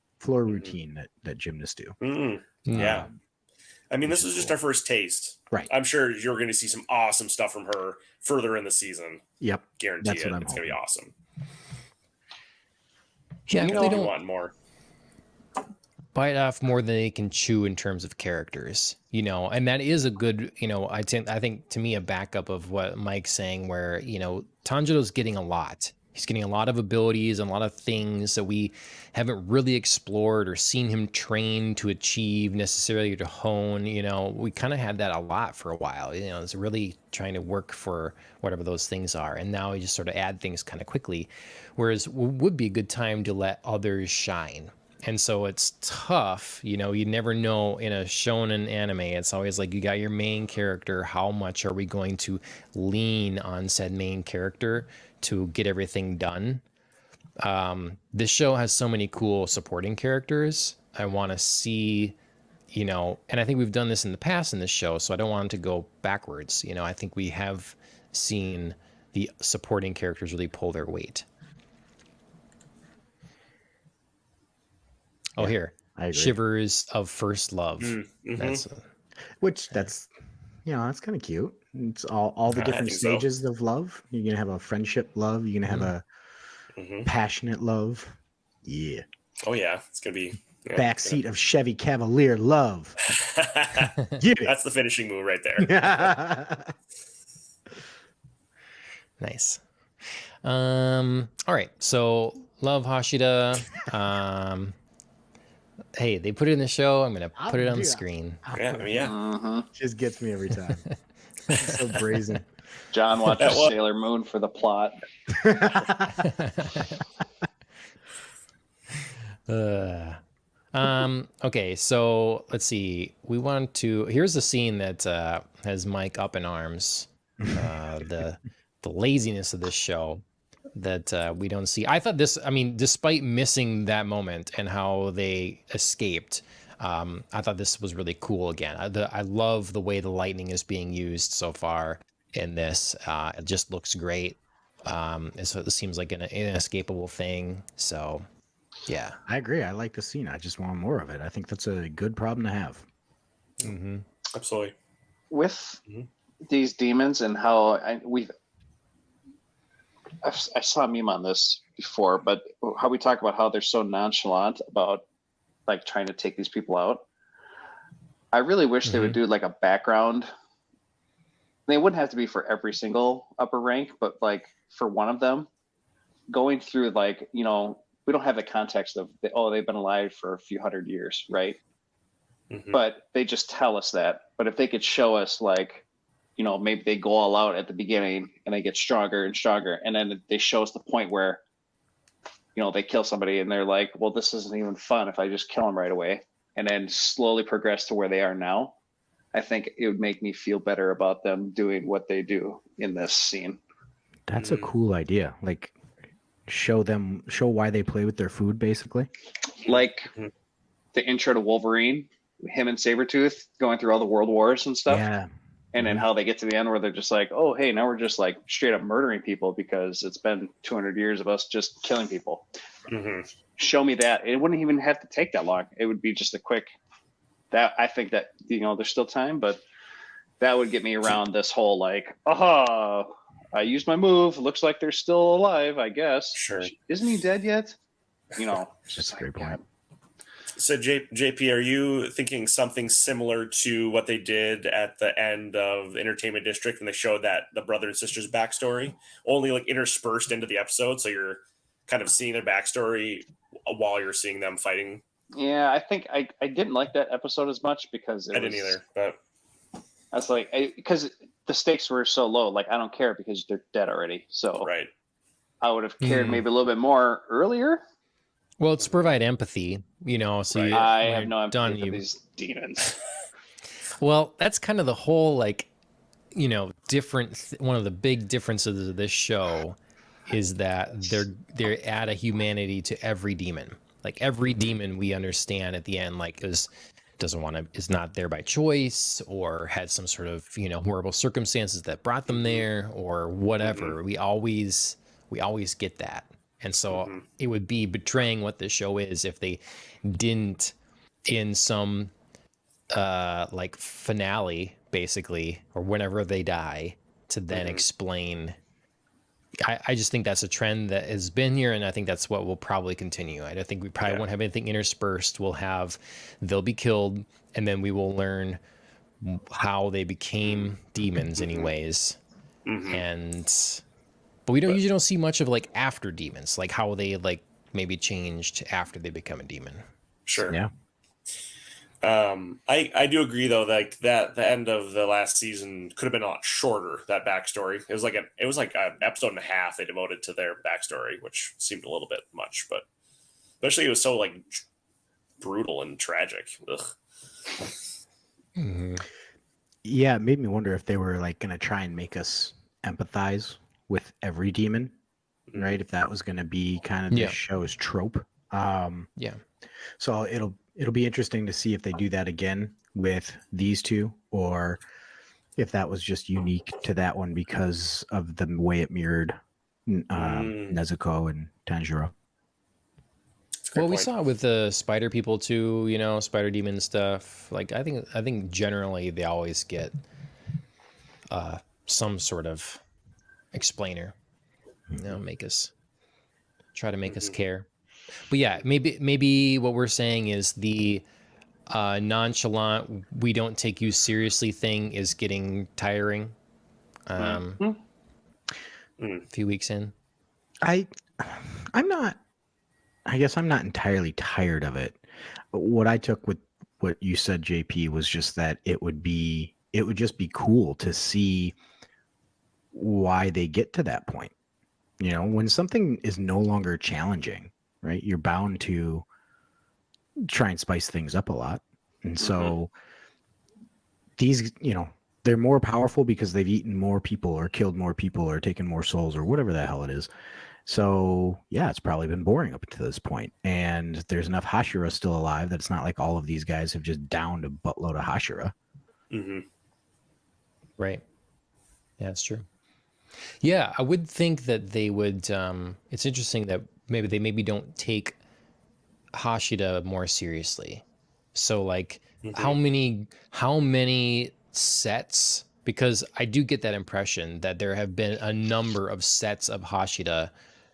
that gymnasts do. Yeah. I mean, this was just our first taste. Right. I'm sure you're going to see some awesome stuff from her further in the season. Yep. Guarantee That's it. what I'm It's going to be hoping. awesome. Yeah, You know, they you don't want more. bite off more than they can chew in terms of characters, and that is a good, I think to me a backup of what Mike's saying, where Tanjiro's getting a lot. He's getting a lot of abilities and a lot of things that we haven't really explored or seen him train to achieve necessarily, or to hone. We kind of had that a lot for a while. It's really trying to work for whatever those things are, and now we just sort of add things kind of quickly, whereas it would be a good time to let others shine. And so it's tough, you never know in a shonen anime. It's always like you got your main character. How much are we going to lean on said main character to get everything done? This show has so many cool supporting characters. I want to see, and I think we've done this in the past in this show, so I don't want it to go backwards. I think we have seen the supporting characters really pull their weight. Oh, here. I agree. Shivers of First Love. That's That's kind of cute. It's all the I different think so. stages of love. You're gonna have a friendship love. You're gonna have a passionate love. Yeah. Oh, yeah. It's going to be... Yeah, Backseat of Chevy Cavalier love. Get it. That's the finishing move right there. nice. All right. So, love Hashida. Hey, they put it in the show. I'm going to put it on the screen. Just gets me every time. It's so brazen. John watches Sailor Moon for the plot. Okay, so let's see. Here's the scene that has Mike up in arms. The laziness of this show that we don't see. I thought despite missing that moment and how they escaped, I thought this was really cool again. I love the way the lightning is being used so far in this. It just looks great. It seems like an inescapable thing. So, yeah. I agree. I like the scene. I just want more of it. I think that's a good problem to have. Absolutely. With these demons and how I saw a meme on this before, but how we talk about how they're so nonchalant about like trying to take these people out. I really wish they would do like a background. They wouldn't have to be for every single upper rank, but like for one of them, going through like, we don't have the context of they've been alive for a few hundred years, right? But they just tell us that. But if they could show us like, maybe they go all out at the beginning and they get stronger and stronger. And then they show us the point where, they kill somebody and they're like, well, this isn't even fun if I just kill them right away. And then slowly progress to where they are now. I think it would make me feel better about them doing what they do in this scene. That's a cool idea. Like show why they play with their food, basically. Like the intro to Wolverine, him and Sabretooth going through all the world wars and stuff. Yeah. And then how they get to the end where they're just like, oh, hey, now we're just like straight up murdering people because it's been 200 years of us just killing people. Show me that. It wouldn't even have to take that long. It would be just a quick, I think that, there's still time, but that would get me around this whole like, I used my move. Looks like they're still alive, I guess. Sure. Isn't he dead yet? That's a great point. So JP, are you thinking something similar to what they did at the end of Entertainment District when they showed that the brother and sister's backstory, only like interspersed into the episode, so you're kind of seeing their backstory while you're seeing them fighting? Yeah, I think I didn't like that episode as much because I didn't either, but I was like, because the stakes were so low. Like, I don't care because they're dead already. So right. I would have cared maybe a little bit more earlier. Well, it's to provide empathy, you know. So Right. I when have you're no empathy done, for these demons. Well, that's kind of the whole, like, you know, one of the big differences of this show is that they're add a humanity to every demon. Like every demon we understand at the end, like is not there by choice or had some sort of, you know, horrible circumstances that brought them there or whatever. We always get that. And so it would be betraying what the show is if they didn't, in some like finale basically, or whenever they die, to then explain. I just think that's a trend that has been here, and I think that's what will probably continue. I don't think we probably won't have anything interspersed. They'll be killed, and then we will learn how they became demons anyways. But we usually don't see much of like after demons, like how they like maybe changed after they become a demon. Sure. Yeah. I do agree though, like that the end of the last season could have been a lot shorter. That backstory, it was like an episode and a half they devoted to their backstory, which seemed a little bit much, but especially it was so like brutal and tragic. Ugh. Yeah, it made me wonder if they were like going to try and make us empathize with every demon, right? If that was going to be kind of this show's trope. Yeah. So it'll be interesting to see if they do that again with these two, or if that was just unique to that one because of the way it mirrored Nezuko and Tanjiro. Well, we saw it with the spider people too, you know, spider demon stuff. Like I think generally they always get some sort of explainer, you know, try to make us care. But yeah, maybe what we're saying is the nonchalant, we don't take you seriously thing is getting tiring. A few weeks in, I guess I'm not entirely tired of it. What I took with what you said, JP, was just that it would just be cool to see why they get to that point. You know, when something is no longer challenging, right? You're bound to try and spice things up a lot. And so these, you know, they're more powerful because they've eaten more people or killed more people or taken more souls or whatever the hell it is. So yeah, it's probably been boring up to this point. And there's enough Hashira still alive that it's not like all of these guys have just downed a buttload of Hashira. Right. Yeah, that's true. Yeah, I would think that they would. It's interesting that maybe don't take Hashira more seriously. So like, how many sets? Because I do get that impression that there have been a number of sets of Hashira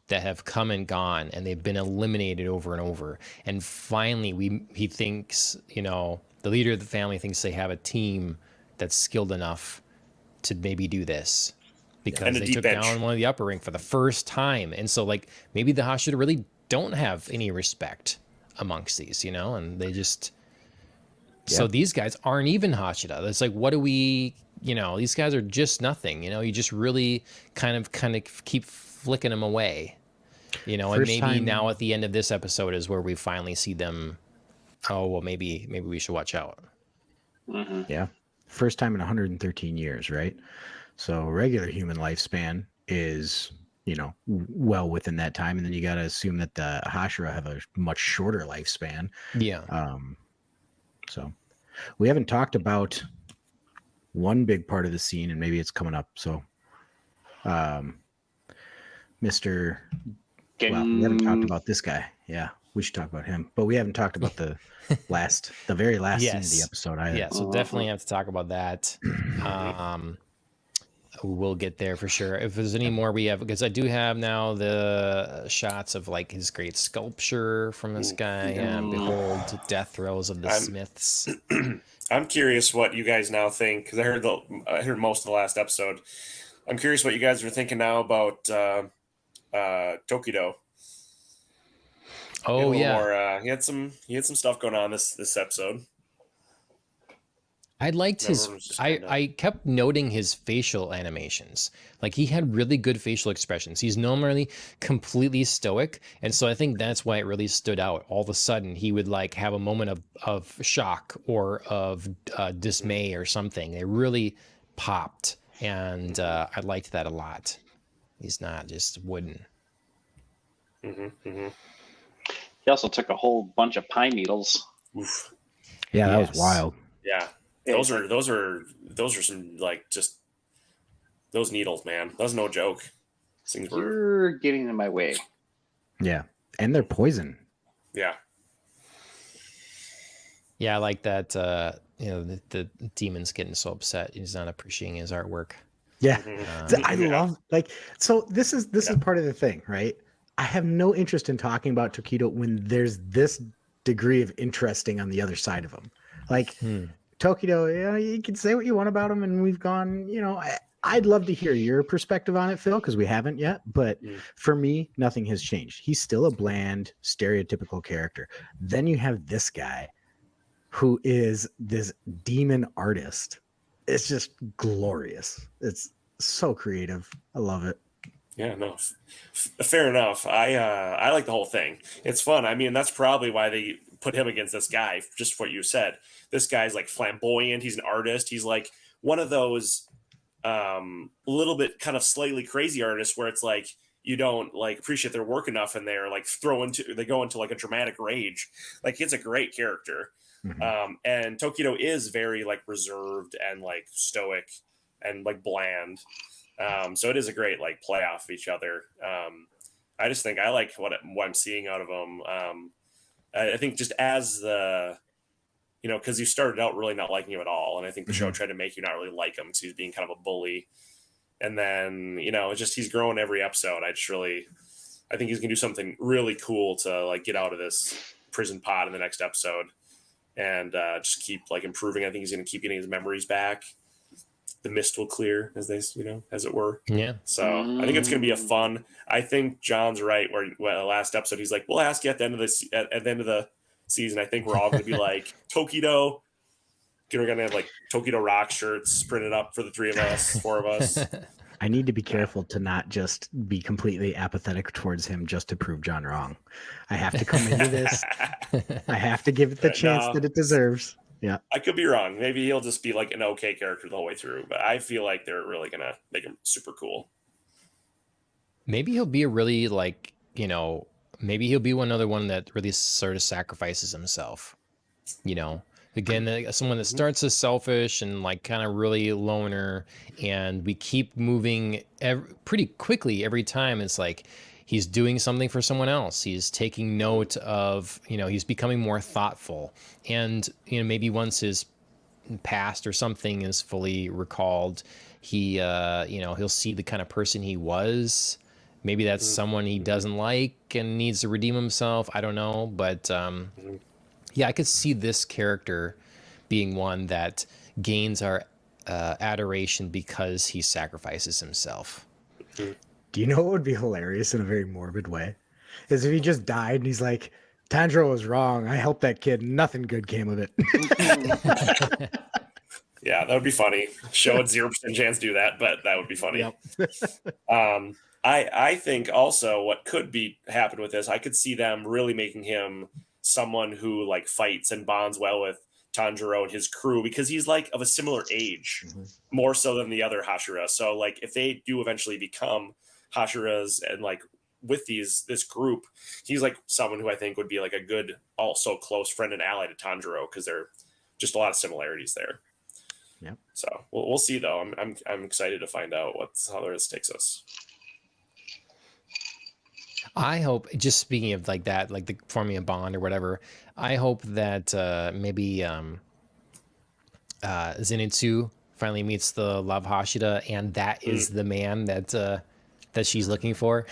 that have come and gone, and they've been eliminated over and over. And finally, he thinks, you know, the leader of the family thinks they have a team that's skilled enough to maybe do this. Because they took down one of the upper ring for the first time. And so like maybe the Hashira really don't have any respect amongst these, you know, and they just so these guys aren't even Hashira. It's like, what do we, you know, these guys are just nothing, you know, you just really kind of keep flicking them away, you know. First and maybe now at the end of this episode is where we finally see them. Oh, well, maybe we should watch out. Yeah. First time in 113 years, right? So regular human lifespan is, you know, well within that time. And then you got to assume that the Hashira have a much shorter lifespan. Yeah. So we haven't talked about one big part of the scene, and maybe it's coming up. So, Mr. Well, we haven't talked about this guy. Yeah, we should talk about him. But we haven't talked about the very last scene of the episode either. Yeah, so definitely have to talk about that. we'll get there for sure. If there's any more we have, because I do have now the shots of like his great sculpture from this guy. And behold, death throes of the Smiths. I'm curious what you guys now think, because I heard most of the last episode. I'm curious what you guys are thinking now about Tokido. Oh yeah, more, he had some stuff going on this episode. I liked his. I kept noting his facial animations. Like he had really good facial expressions. He's normally completely stoic, and so I think that's why it really stood out. All of a sudden, he would like have a moment of shock or of dismay or something. It really popped, and I liked that a lot. He's not just wooden. He also took a whole bunch of pine needles. Oof. Yeah, that was wild. Yeah. Those are some like just those needles, man. That's no joke. Things were, You're getting in my way. Yeah, and they're poison. yeah. Yeah, I like that. The demon's getting so upset he's not appreciating his artwork. Yeah, I love like so. This is part of the thing, right? I have no interest in talking about Tokido when there's this degree of interesting on the other side of him. Like Tokido, yeah, you can say what you want about him, and we've gone. I'd love to hear your perspective on it, Phil, because we haven't yet. But for me, nothing has changed. He's still a bland, stereotypical character. Then you have this guy, who is this demon artist. It's just glorious. It's so creative. I love it. Yeah, no, fair enough. I like the whole thing. It's fun. I mean, that's probably why they put him against this guy. Just what you said. This guy's like flamboyant. He's an artist. He's like one of those little bit kind of slightly crazy artists where it's like you don't like appreciate their work enough, and they're like they go into like a dramatic rage. Like it's a great character. And Tokido is very like reserved and like stoic and like bland. So it is a great like play off of each other. I just think I like what I'm seeing out of him. I think just as the, because you started out really not liking him at all, and I think the show tried to make you not really like him, so he's being kind of a bully. And then it's just he's growing every episode. I think he's gonna do something really cool to like get out of this prison pod in the next episode, and just keep like improving. I think he's gonna keep getting his memories back. The mist will clear, as it were. Yeah. So I think it's going to be a fun. I think John's right. Where last episode he's like, "We'll ask you at the end of this at the end of the season." I think we're all going to be like Tokido. We're going to have like Tokido rock shirts printed up for the four of us. I need to be careful to not just be completely apathetic towards him just to prove John wrong. I have to come into this. I have to give it the chance that it deserves. Yeah, I could be wrong. Maybe he'll just be like an okay character the whole way through, but I feel like they're really gonna make him super cool. Maybe he'll be a really like, maybe he'll be another one that really sort of sacrifices himself. Again, someone that starts as selfish and like kind of really loner, and we keep moving pretty quickly every time. It's like he's doing something for someone else. He's taking note of, he's becoming more thoughtful. And, maybe once his past or something is fully recalled, he'll see the kind of person he was. Maybe that's someone he doesn't like and needs to redeem himself. I don't know. But I could see this character being one that gains our adoration because he sacrifices himself. Do you know what would be hilarious in a very morbid way? Is if he just died and he's like, Tanjiro was wrong. I helped that kid. Nothing good came of it. Yeah, that would be funny. Show had 0% chance to do that, but that would be funny. Yep. I think also what could happen with this, I could see them really making him someone who like fights and bonds well with Tanjiro and his crew, because he's like of a similar age, more so than the other Hashira. So like if they do eventually become Hashiras and like with this group, he's like someone who I think would be like a good, also close friend and ally to Tanjiro, because there are just a lot of similarities there. Yeah. So we'll see though. I'm excited to find out how this takes us. I hope, just speaking of like that, like the forming a bond or whatever, I hope that maybe Zenitsu finally meets the Love Hashira, and that is the man that she's looking for.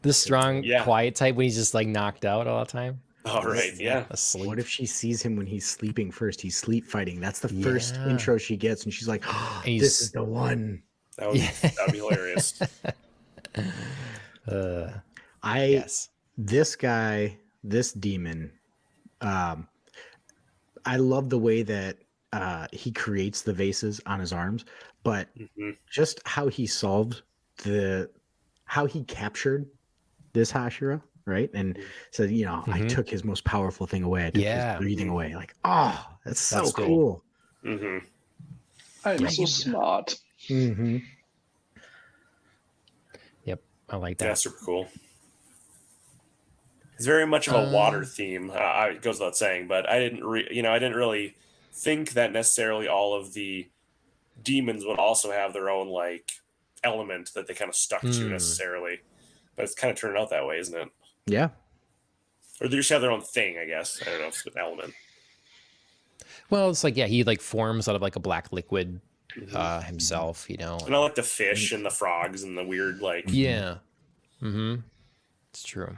The strong, Yeah. quiet type when he's just like knocked out all the time. All right. Yeah. Asleep. What if she sees him when he's sleeping first? He's sleep fighting. That's the first Yeah. intro she gets, and she's like, oh, And "This is the one." That would be hilarious. Yes. This guy, this demon, I love the way that he creates the vases on his arms, but just how he solved how he captured this Hashira, right? And said, I took his most powerful thing away. I took his breathing away. Like, that's so cool. I'm so smart. Mm-hmm. Yep, I like that. Yeah, super cool. It's very much of a water theme. It goes without saying, but I didn't really think that necessarily all of the demons would also have their own like element that they kind of stuck to necessarily. But it's kind of turned out that way, isn't it? Yeah. Or they just have their own thing, I guess. I don't know if it's an element. Well, it's like, he like forms out of like a black liquid himself, And I like the fish and the frogs and the weird like. Yeah. It's true.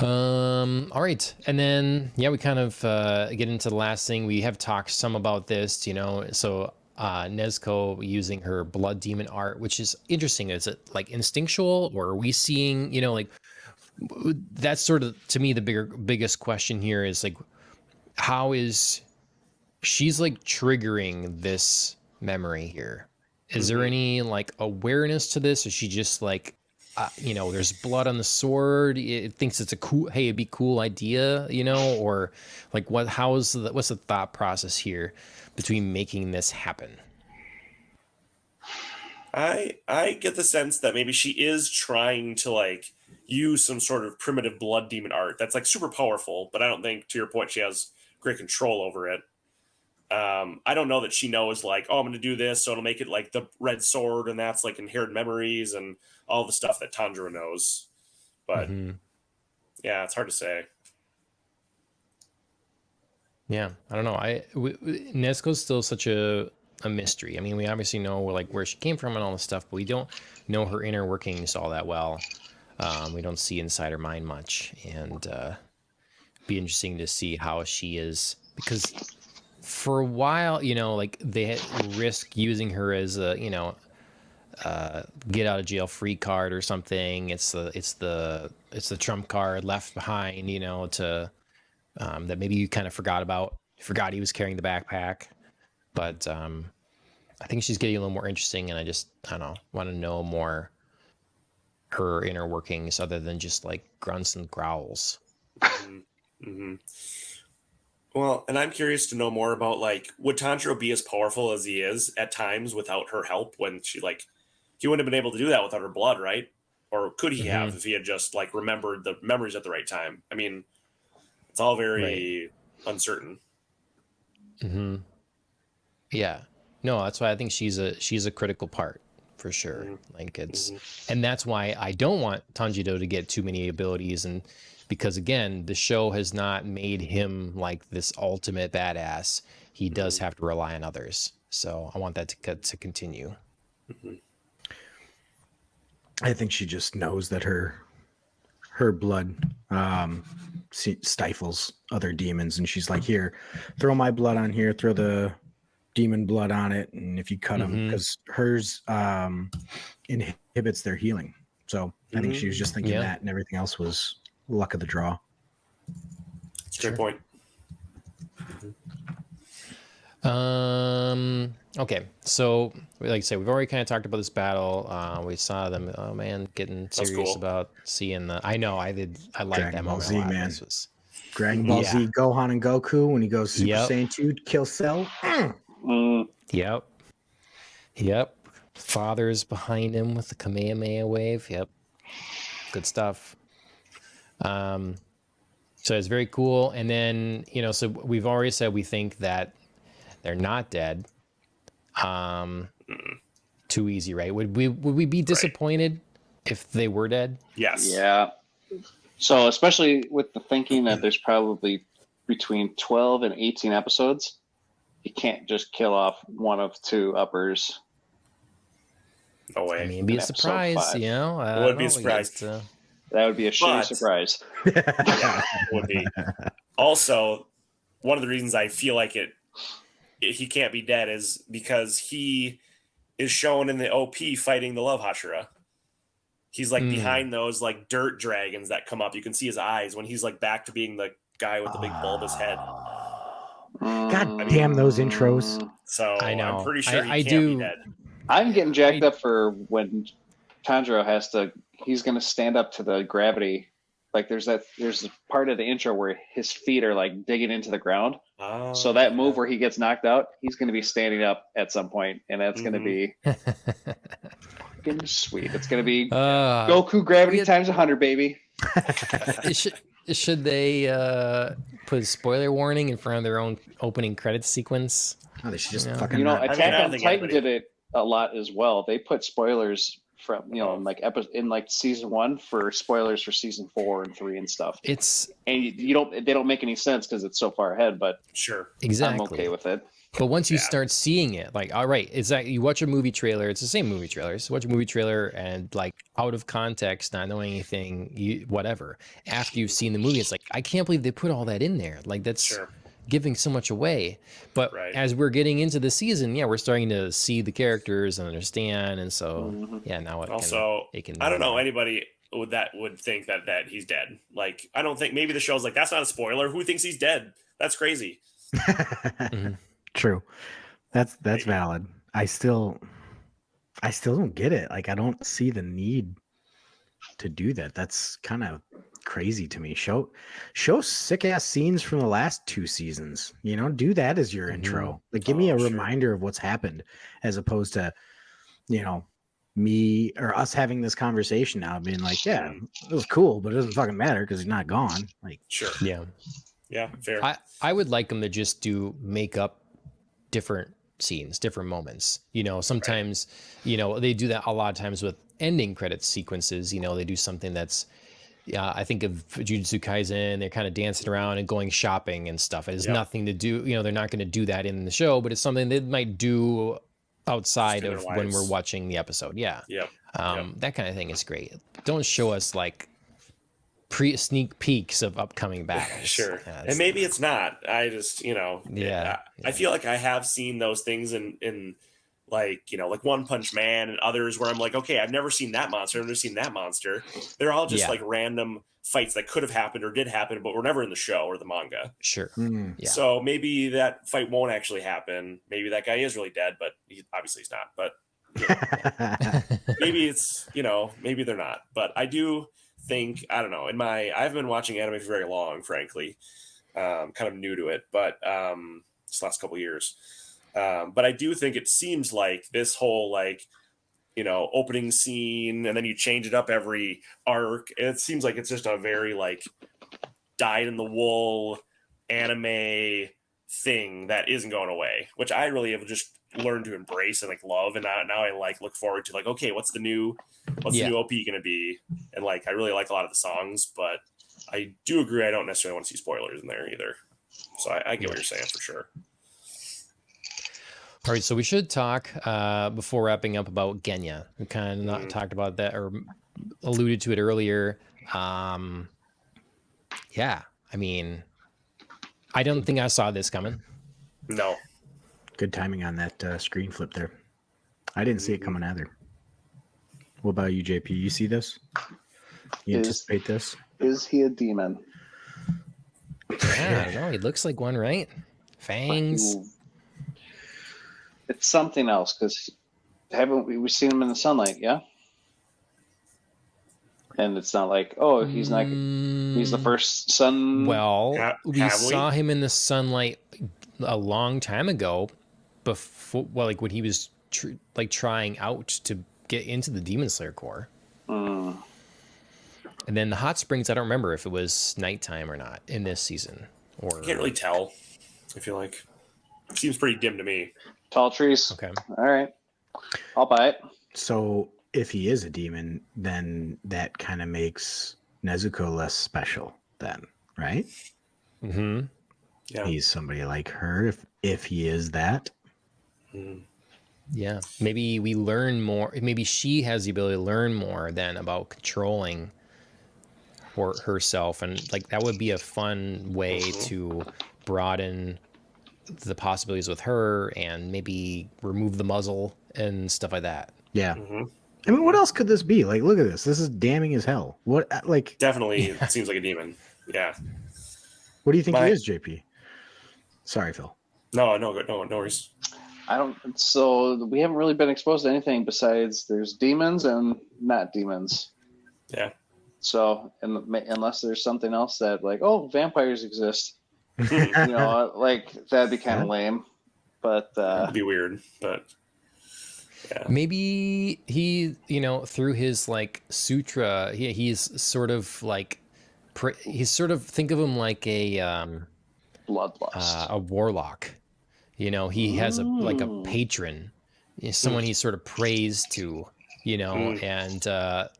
All right. And then, we kind of get into the last thing. We have talked some about this, so Nezuko using her blood demon art, which is interesting. Is it like instinctual, or are we seeing, like, that's sort of, to me, the biggest question here is like, how is she's like triggering this memory here? Is there any like awareness to this? Is she just like, there's blood on the sword, it thinks it's it'd be a cool idea, or like what's the thought process here between making this happen? I get the sense that maybe she is trying to like use some sort of primitive blood demon art that's like super powerful, but I don't think, to your point, she has great control over it. I don't know that she knows like, I'm going to do this, so it'll make it like the red sword, and that's like inherited memories and all the stuff that Tanjiro knows. But yeah, it's hard to say. Yeah, I don't know. Nezuko's still such a mystery. I mean, we obviously know like where she came from and all this stuff, but we don't know her inner workings all that well. We don't see inside her mind much, and be interesting to see how she is, because for a while, like they had risk using her as a, get out of jail free card or something. It's the trump card left behind, to that maybe you kind of forgot about. You forgot he was carrying the backpack, but I think she's getting a little more interesting, and I don't know, want to know more her inner workings other than just like grunts and growls. Well, and I'm curious to know more about like, would Tanjiro be as powerful as he is at times without her help? When she like, he wouldn't have been able to do that without her blood, right? Or could he have if he had just like remembered the memories at the right time? I mean, it's all very uncertain. Yeah, no, that's why I think she's a critical part for sure. Like and that's why I don't want Tanjiro to get too many abilities, and because again, the show has not made him like this ultimate badass. He does have to rely on others, so I want that to continue. I think she just knows that her blood stifles other demons, and she's like, "Here, throw my blood on here, throw the demon blood on it, and if you cut them," because hers inhibits their healing. So I think she was just thinking that, and everything else was luck of the draw. That's a great point. Okay, so like I said, we've already kind of talked about this battle. We saw them, getting serious about seeing the. I know, I did. I like that Dragon Ball moment Z, a lot. man. This was Dragon Ball Z, Gohan and Goku when he goes Super Saiyan 2 to kill Cell. Yep. Father's behind him with the Kamehameha wave. Yep. Good stuff. So it's very cool. And then, so we've already said we think that they're not dead. Too easy, right? Would we be disappointed if they were dead? Yes. Yeah. So especially with the thinking that there's probably between 12 and 18 episodes, you can't just kill off one of two uppers. No way. I mean, it'd be in a episode surprise, 5. you know. It I would don't be a know, we surprise. got, That would be a shitty But- surprise. Yeah, it would be. Also, one of the reasons I feel like he can't be dead is because he is shown in the OP fighting the Love Hashira. He's like behind those like dirt dragons that come up. You can see his eyes when he's like back to being the guy with the big bulbous head. God damn those intros. So I know. I'm pretty sure he I can't do- be dead. I'm getting jacked up for when Tanjiro he's going to stand up to the gravity. Like there's a part of the intro where his feet are like digging into the ground. So that move where he gets knocked out, he's going to be standing up at some point, and that's going to be fucking sweet. It's going to be Goku gravity we- times 100, baby. should they put a spoiler warning in front of their own opening credits sequence? Oh, they should just Yeah. fucking. You know, not- I Attack don't on think Titan anybody- did it a lot as well. They put spoilers from in like season 1 for spoilers for season 4 and 3 and stuff. It's And they don't make any sense because it's so far ahead. But Sure. exactly. I'm okay with it. But once you Yeah. start seeing it, like, all right, it's like you watch a movie trailer. It's the same movie trailer. So watch a movie trailer and like out of context, not knowing anything, whatever. After you've seen the movie, it's like, I can't believe they put all that in there. Like that's Sure. giving so much away. But Right. as we're getting into the season, yeah, we're starting to see the characters and understand. And so, yeah, now it Also, can I don't know anybody would think that he's dead. Like, I don't think maybe the show's like, that's not a spoiler. Who thinks he's dead? That's crazy. True. That's Maybe. valid. I still don't get it. Like I don't see the need to do that. That's kind of crazy to me. Show sick ass scenes from the last 2 seasons. You know, do that as your intro. Like give me a Sure. reminder of what's happened as opposed to, you know, me or us having this conversation now being like, yeah, it was cool, but it doesn't fucking matter because he's not gone. Like Sure. Yeah. Yeah, fair. I would like them to just make up different scenes, different moments. You know, sometimes, you know, they do that a lot of times with ending credits sequences. You know, they do something that's, I think of Jujutsu Kaisen, they're kind of dancing around and going shopping and stuff. It has nothing to do, you know, they're not going to do that in the show, but it's something they might do outside Just in of their when lives. we're watching the episode. Yeah. Yep. That kind of thing is great. Don't show us like sneak peeks of upcoming battles. Sure. Yeah, And maybe it's not. I just, you know, Yeah, I feel like I have seen those things in like, you know, like One Punch Man and others where I'm like, okay, I've never seen that monster. I've never seen that monster. They're all just Yeah. like random fights that could have happened or did happen, but were never in the show or the manga. Sure. mm. Yeah. So maybe that fight won't actually happen. Maybe that guy is really dead, but obviously he's not. But maybe it's, you know, maybe they're not. But I do think, I don't know, I've been watching anime for very long, frankly, kind of new to it, but this last couple years. But I do think it seems like this whole, like, you know, opening scene and then you change it up every arc. It seems like it's just a very like dyed in the wool anime thing that isn't going away, which I really have just learned to embrace and like love. And now I like look forward to like, okay, what's the new OP going to be? And like, I really like a lot of the songs, but I do agree. I don't necessarily want to see spoilers in there either. So I get what you're saying for sure. All right, so we should talk before wrapping up about Genya. We kind of not talked about that or alluded to it earlier. Yeah, I mean, I don't think I saw this coming. No. Good timing on that screen flip there. I didn't see it coming either. What about you, JP? You see this? You anticipate this? Is he a demon? Yeah, I don't know. He looks like one, right? Fangs. It's something else because haven't we seen him in the sunlight? Yeah. And it's not like, oh, he's not. He's the first sun. Well, Have we we? saw him in the sunlight a long time ago, before, well, like when he was trying out to get into the Demon Slayer Corps. Mm. And then the hot springs, I don't remember if it was nighttime or not in this season. Or I can't really tell. I feel like it seems pretty dim to me. Tall trees. Okay. All right. I'll buy it. So if he is a demon, then that kind of makes Nezuko less special then, right? Mm-hmm. Yeah. He's somebody like her, if he is that. Mm. Yeah, maybe we learn more. Maybe she has the ability to learn more than about controlling herself, and like that would be a fun way to broaden the possibilities with her, and maybe remove the muzzle and stuff like that. Yeah. Mm-hmm. I mean, what else could this be? Like, look at this. This is damning as hell. What, like, Definitely seems like a demon. Yeah. what do you think he My is, JP? Sorry, Phil. no worries. I don't. So we haven't really been exposed to anything besides there's demons and not demons. Yeah. So unless there's something else that like, oh, vampires exist, Hmm. like that'd be kind of Yeah. lame. But That'd be weird, but yeah. Maybe he, through his like sutra, he's sort of like, he's sort of, think of him like bloodlust. a warlock. He has like a Mm. patron, someone he sort of prays to, and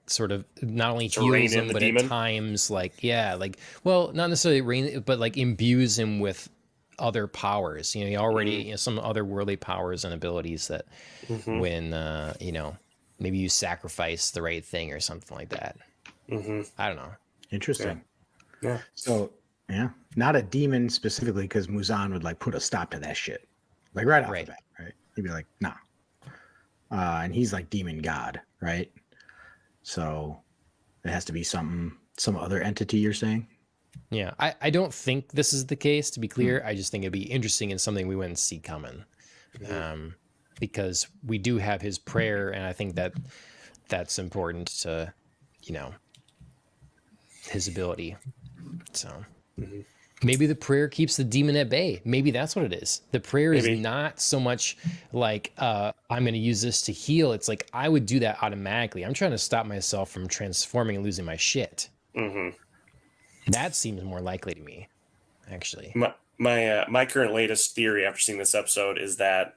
sort of not only To rein heals in him, the but demon? at times well, not necessarily rein, but like imbues him with other powers. He already, some otherworldly powers and abilities that Mm-hmm. when, maybe you sacrifice the right thing or something like that. Mm-hmm. I don't know. Interesting. Yeah. So, yeah, not a demon specifically, because Muzan would like put a stop to that shit, like right off Right. the bat, right? He'd be like, nah. And he's like demon god, right? So it has to be some other entity. You're saying? Yeah, I don't think this is the case, to be clear. I just think it'd be interesting and something we wouldn't see coming. Because we do have his prayer, and I think that's important to, his ability. So maybe the prayer keeps the demon at bay. Maybe that's what it is. The prayer is Maybe. not so much like, I'm going to use this to heal. It's like, I would do that automatically. I'm trying to stop myself from transforming and losing my shit. Mm-hmm. That seems more likely to me, actually. My current latest theory after seeing this episode is that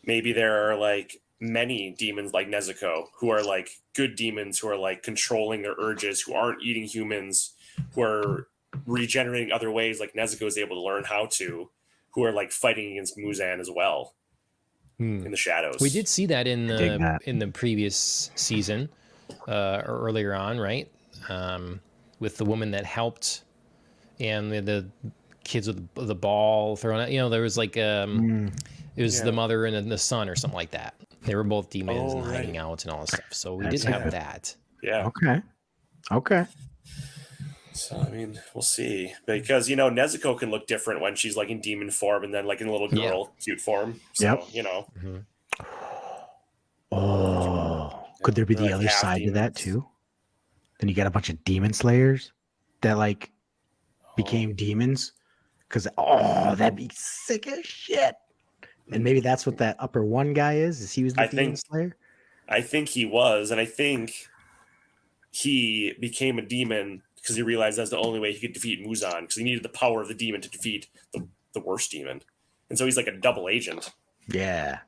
maybe there are like many demons like Nezuko who are like good demons who are like controlling their urges, who aren't eating humans, who are regenerating other ways like Nezuko is able to learn how to, who are like fighting against Muzan as well in the shadows. We did see that in dig that. the previous season, or earlier on, right? With the woman that helped, and the kids with the ball thrown at. There was like it was the mother and the son or something like that. They were both demons and hiding out and all this stuff. So we That's did have good. that. Yeah. Okay. So I mean, we'll see, because Nezuko can look different when she's like in demon form and then like in a little girl cute form. So Yep. Oh, could there be They're the like other half side to that demons. too? Then you got a bunch of demon slayers that like became demons. Because that'd be sick as shit. And maybe that's what that upper one guy is. Is he was the I demon think- slayer? I think he was, and I think he became a demon because he realized that's the only way he could defeat Muzan, because he needed the power of the demon to defeat the worst demon. And so he's like a double agent. Yeah.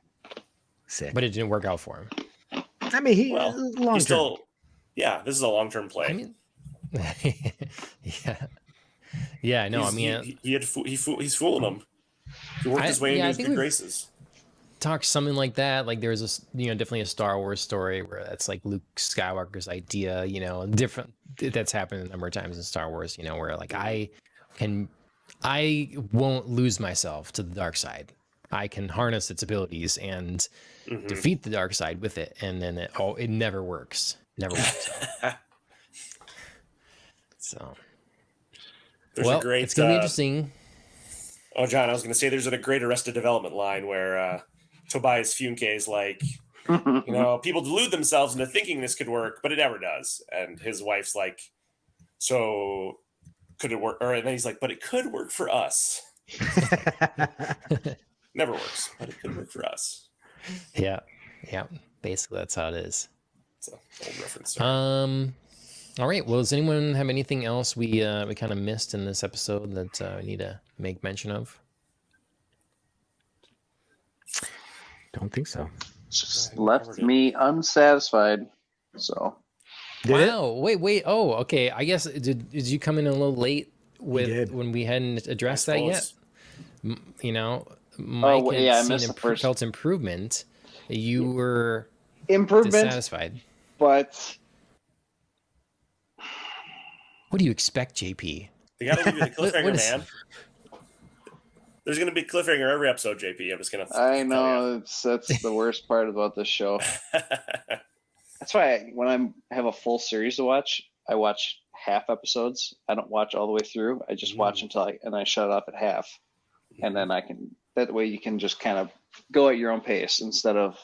Sick. But it didn't work out for him. I mean, Well, long he's term. still, this is a long-term play. I mean, yeah. No, I mean, he's fooling him. He worked his way into his good graces. Talk something like that. Like there's this, definitely a Star Wars story where that's like Luke Skywalker's idea, different. That's happened a number of times in Star Wars, where like I won't lose myself to the dark side. I can harness its abilities and defeat the dark side with it, and then it never works. Never works. So, There's a great, it's gonna be interesting. Oh, John, I was going to say there's a great Arrested Development line where Tobias Funke is like, people delude themselves into thinking this could work, but it never does. And his wife's like, so could it work? And then he's like, but it could work for us. Never works, but it could work for us. Yeah. Basically, that's how it is. It's an old reference. All right. Well, does anyone have anything else we kind of missed in this episode that we need to make mention of? Don't think so. Just left me unsatisfied. So Wow. Wait. Oh, okay. I guess did you come in a little late did. when we hadn't addressed that yet? You know, Mike had yeah, I seen missed the first felt improvement. You were improvement, dissatisfied. but What do you expect, JP? They got to leave you the What cliffhanger, is- man. There's going to be cliffhanger every episode, JP. I'm just going to I know that's the worst part about this show. That's why when I have a full series to watch, I watch half episodes. I don't watch all the way through. I just watch until I shut off at half, and then I can. That way, you can just kind of go at your own pace instead of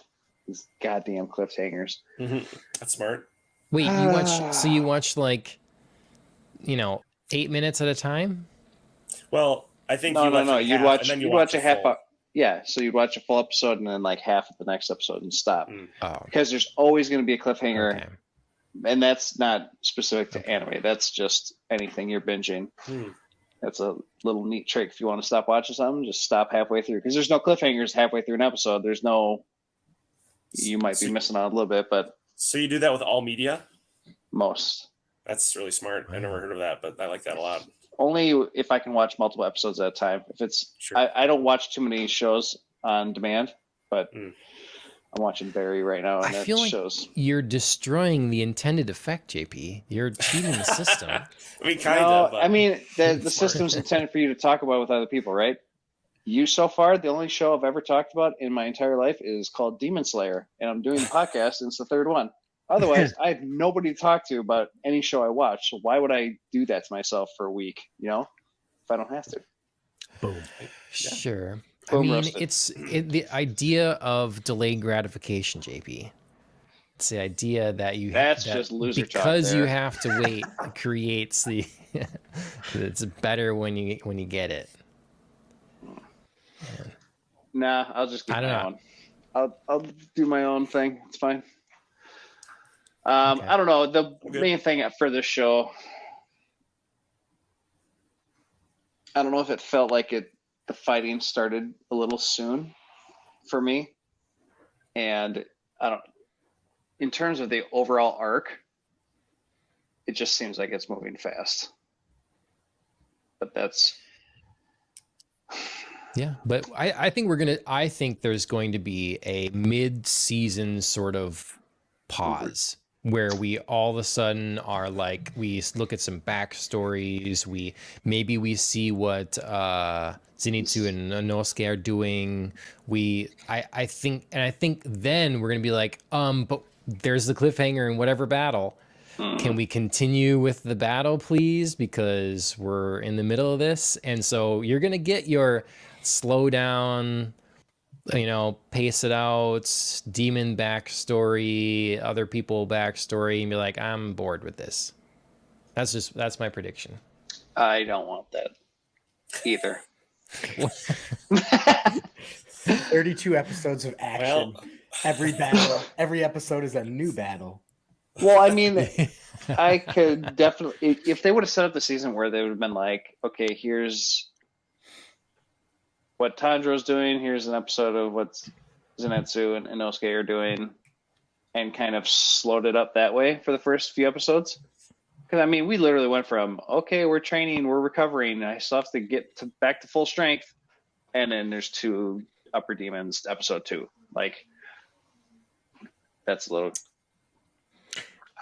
these goddamn cliffhangers. That's smart. Wait, you watch? So you watch like, 8 minutes at a time? Well, I think No. You'd watch a half. full. Yeah, so you'd watch a full episode and then like half of the next episode and stop Oh, because there's always going to be a cliffhanger, okay. and that's not specific to anime. That's just anything you're binging. That's a little neat trick. If you want to stop watching something, just stop halfway through because there's no cliffhangers halfway through an episode. There's no. You might be missing out a little bit, but So you do that with all media? most. That's really smart. I never heard of that, but I like that a lot. Only if I can watch multiple episodes at a time. If it's, Sure. I don't watch too many shows on demand, but Mm. I'm watching Barry right now, and I that feel like shows. you're destroying the intended effect, JP. You're cheating the system. I mean, kind No, of. But I mean the Smart. system's intended for you to talk about with other people, right? You so far, the only show I've ever talked about in my entire life is called Demon Slayer, and I'm doing the podcast, and it's the third one. Otherwise, I have nobody to talk to about any show I watch. So why would I do that to myself for a week? If I don't have to. Boom. Sure. I Boom mean, roasted. it's the idea of delayed gratification, JP. It's the idea that That's that just loser talk because you there. have to wait creates the. It's better when you get it. Nah, I'll just get I don't my know. own. I'll do my own thing. It's fine. Okay. I don't know. The Okay. main thing for this show, I don't know if it felt like the fighting started a little soon for me. And in terms of the overall arc, it just seems like it's moving fast. But that's, Yeah, but I think I think there's going to be a mid-season sort of pause where we all of a sudden are like, we look at some backstories, we see what Zenitsu and Inosuke are doing. I think then we're gonna be like, but there's the cliffhanger in whatever battle. Can we continue with the battle, please? Because we're in the middle of this. And so you're going to get your slow down, pace it out, demon backstory, other people backstory, and be like, I'm bored with this. That's my prediction. I don't want that either. 32 episodes of action. Every episode is a new battle. Well, I mean, I could definitely, if they would have set up the season where they would have been like, okay, here's what Tanjiro's doing, here's an episode of what Zenitsu and Inosuke are doing, and kind of slowed it up that way for the first few episodes. Because, I mean, we literally went from, okay, we're training, we're recovering, and I still have to get back to full strength, and then there's 2 upper demons, episode 2. Like, that's a little...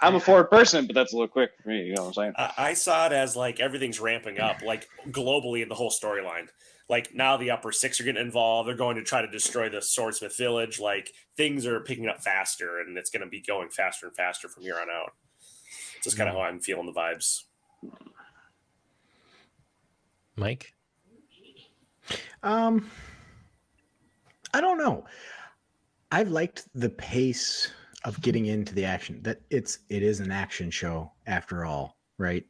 I'm a forward person, but that's a little quick for me. You know what I'm saying? I saw it as like everything's ramping up, like globally in the whole storyline. Like now the upper 6 are getting involved. They're going to try to destroy the Swordsmith Village. Like things are picking up faster, and it's going to be going faster and faster from here on out. Just kind of how I'm feeling the vibes. Mike? I don't know. I've liked the pace of getting into the action. That it is an action show after all, right?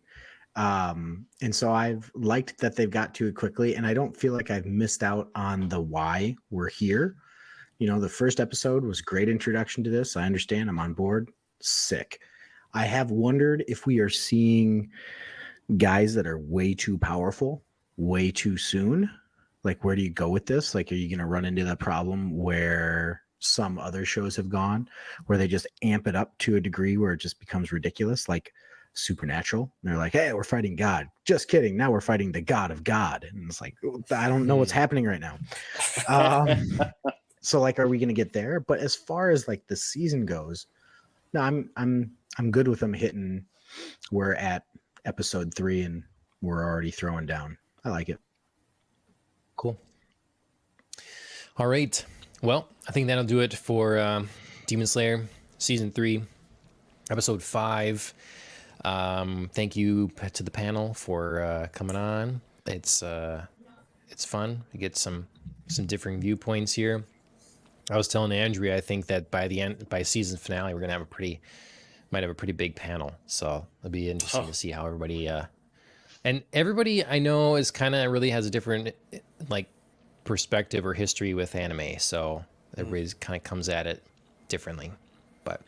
And so I've liked that they've got to it quickly, and I don't feel like I've missed out on the why we're here. The first episode was great introduction to this. I understand. I'm on board. Sick. I have wondered if we are seeing guys that are way too powerful, way too soon. Like, where do you go with this? Like, are you going to run into the problem where some other shows have gone, where they just amp it up to a degree where it just becomes ridiculous? Like supernatural. And they're like, hey, we're fighting God. Just kidding. Now we're fighting the God of God. And it's like, I don't know what's happening right now. So like, are we going to get there? But as far as like the season goes, no, I'm good with them hitting. We're at episode 3 and we're already throwing down. I like it. Cool. All right. Well, I think that'll do it for Demon Slayer season 3, episode 5. Thank you to the panel for coming on. It's fun. We get some differing viewpoints here. I was telling Andrea, I think that by season finale, we're gonna have might have a pretty big panel. So it'll be interesting to see how everybody and everybody I know is kind of really has a different like perspective or history with anime. So everybody's kind of comes at it differently. But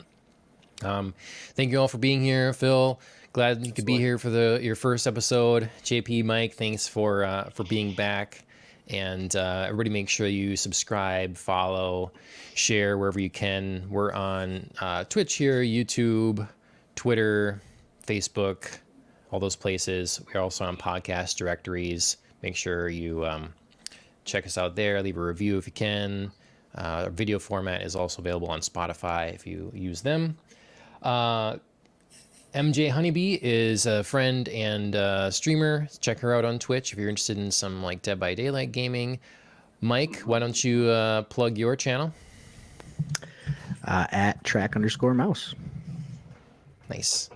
thank you all for being here, Phil. Glad you could be here for your first episode. JP, Mike, thanks for being back. And everybody make sure you subscribe, follow, share wherever you can. We're on Twitch here, YouTube, Twitter, Facebook, all those places. We're also on podcast directories. Make sure you check us out there. Leave a review if you can. Our video format is also available on Spotify if you use them. MJ Honeybee is a friend and streamer. Check her out on Twitch if you're interested in some like Dead by Daylight gaming. Mike, why don't you plug your channel? At track_mouse. Nice.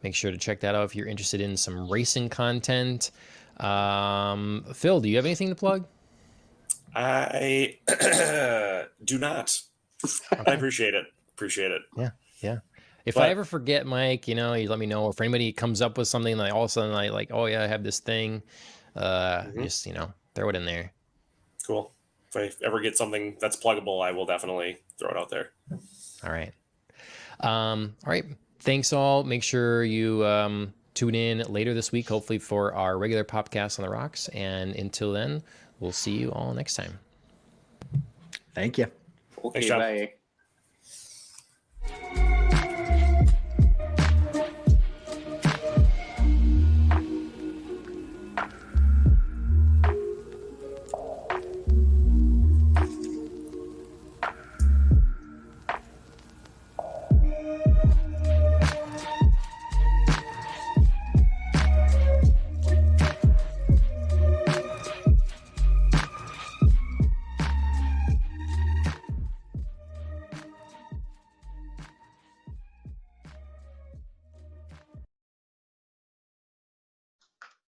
Make sure to check that out if you're interested in some racing content. Phil, do you have anything to plug? I do not. I appreciate it. Yeah. If I ever forget, Mike, you let me know. If anybody comes up with something like all of a sudden like, oh yeah, I have this thing, just throw it in there. Cool. If I ever get something that's pluggable, I will definitely throw it out there. All right. All right. Thanks all. Make sure you tune in later this week, hopefully for our regular Popcast on the Rocks. And until then, we'll see you all next time. Thank you. Okay, Thanks, John. bye.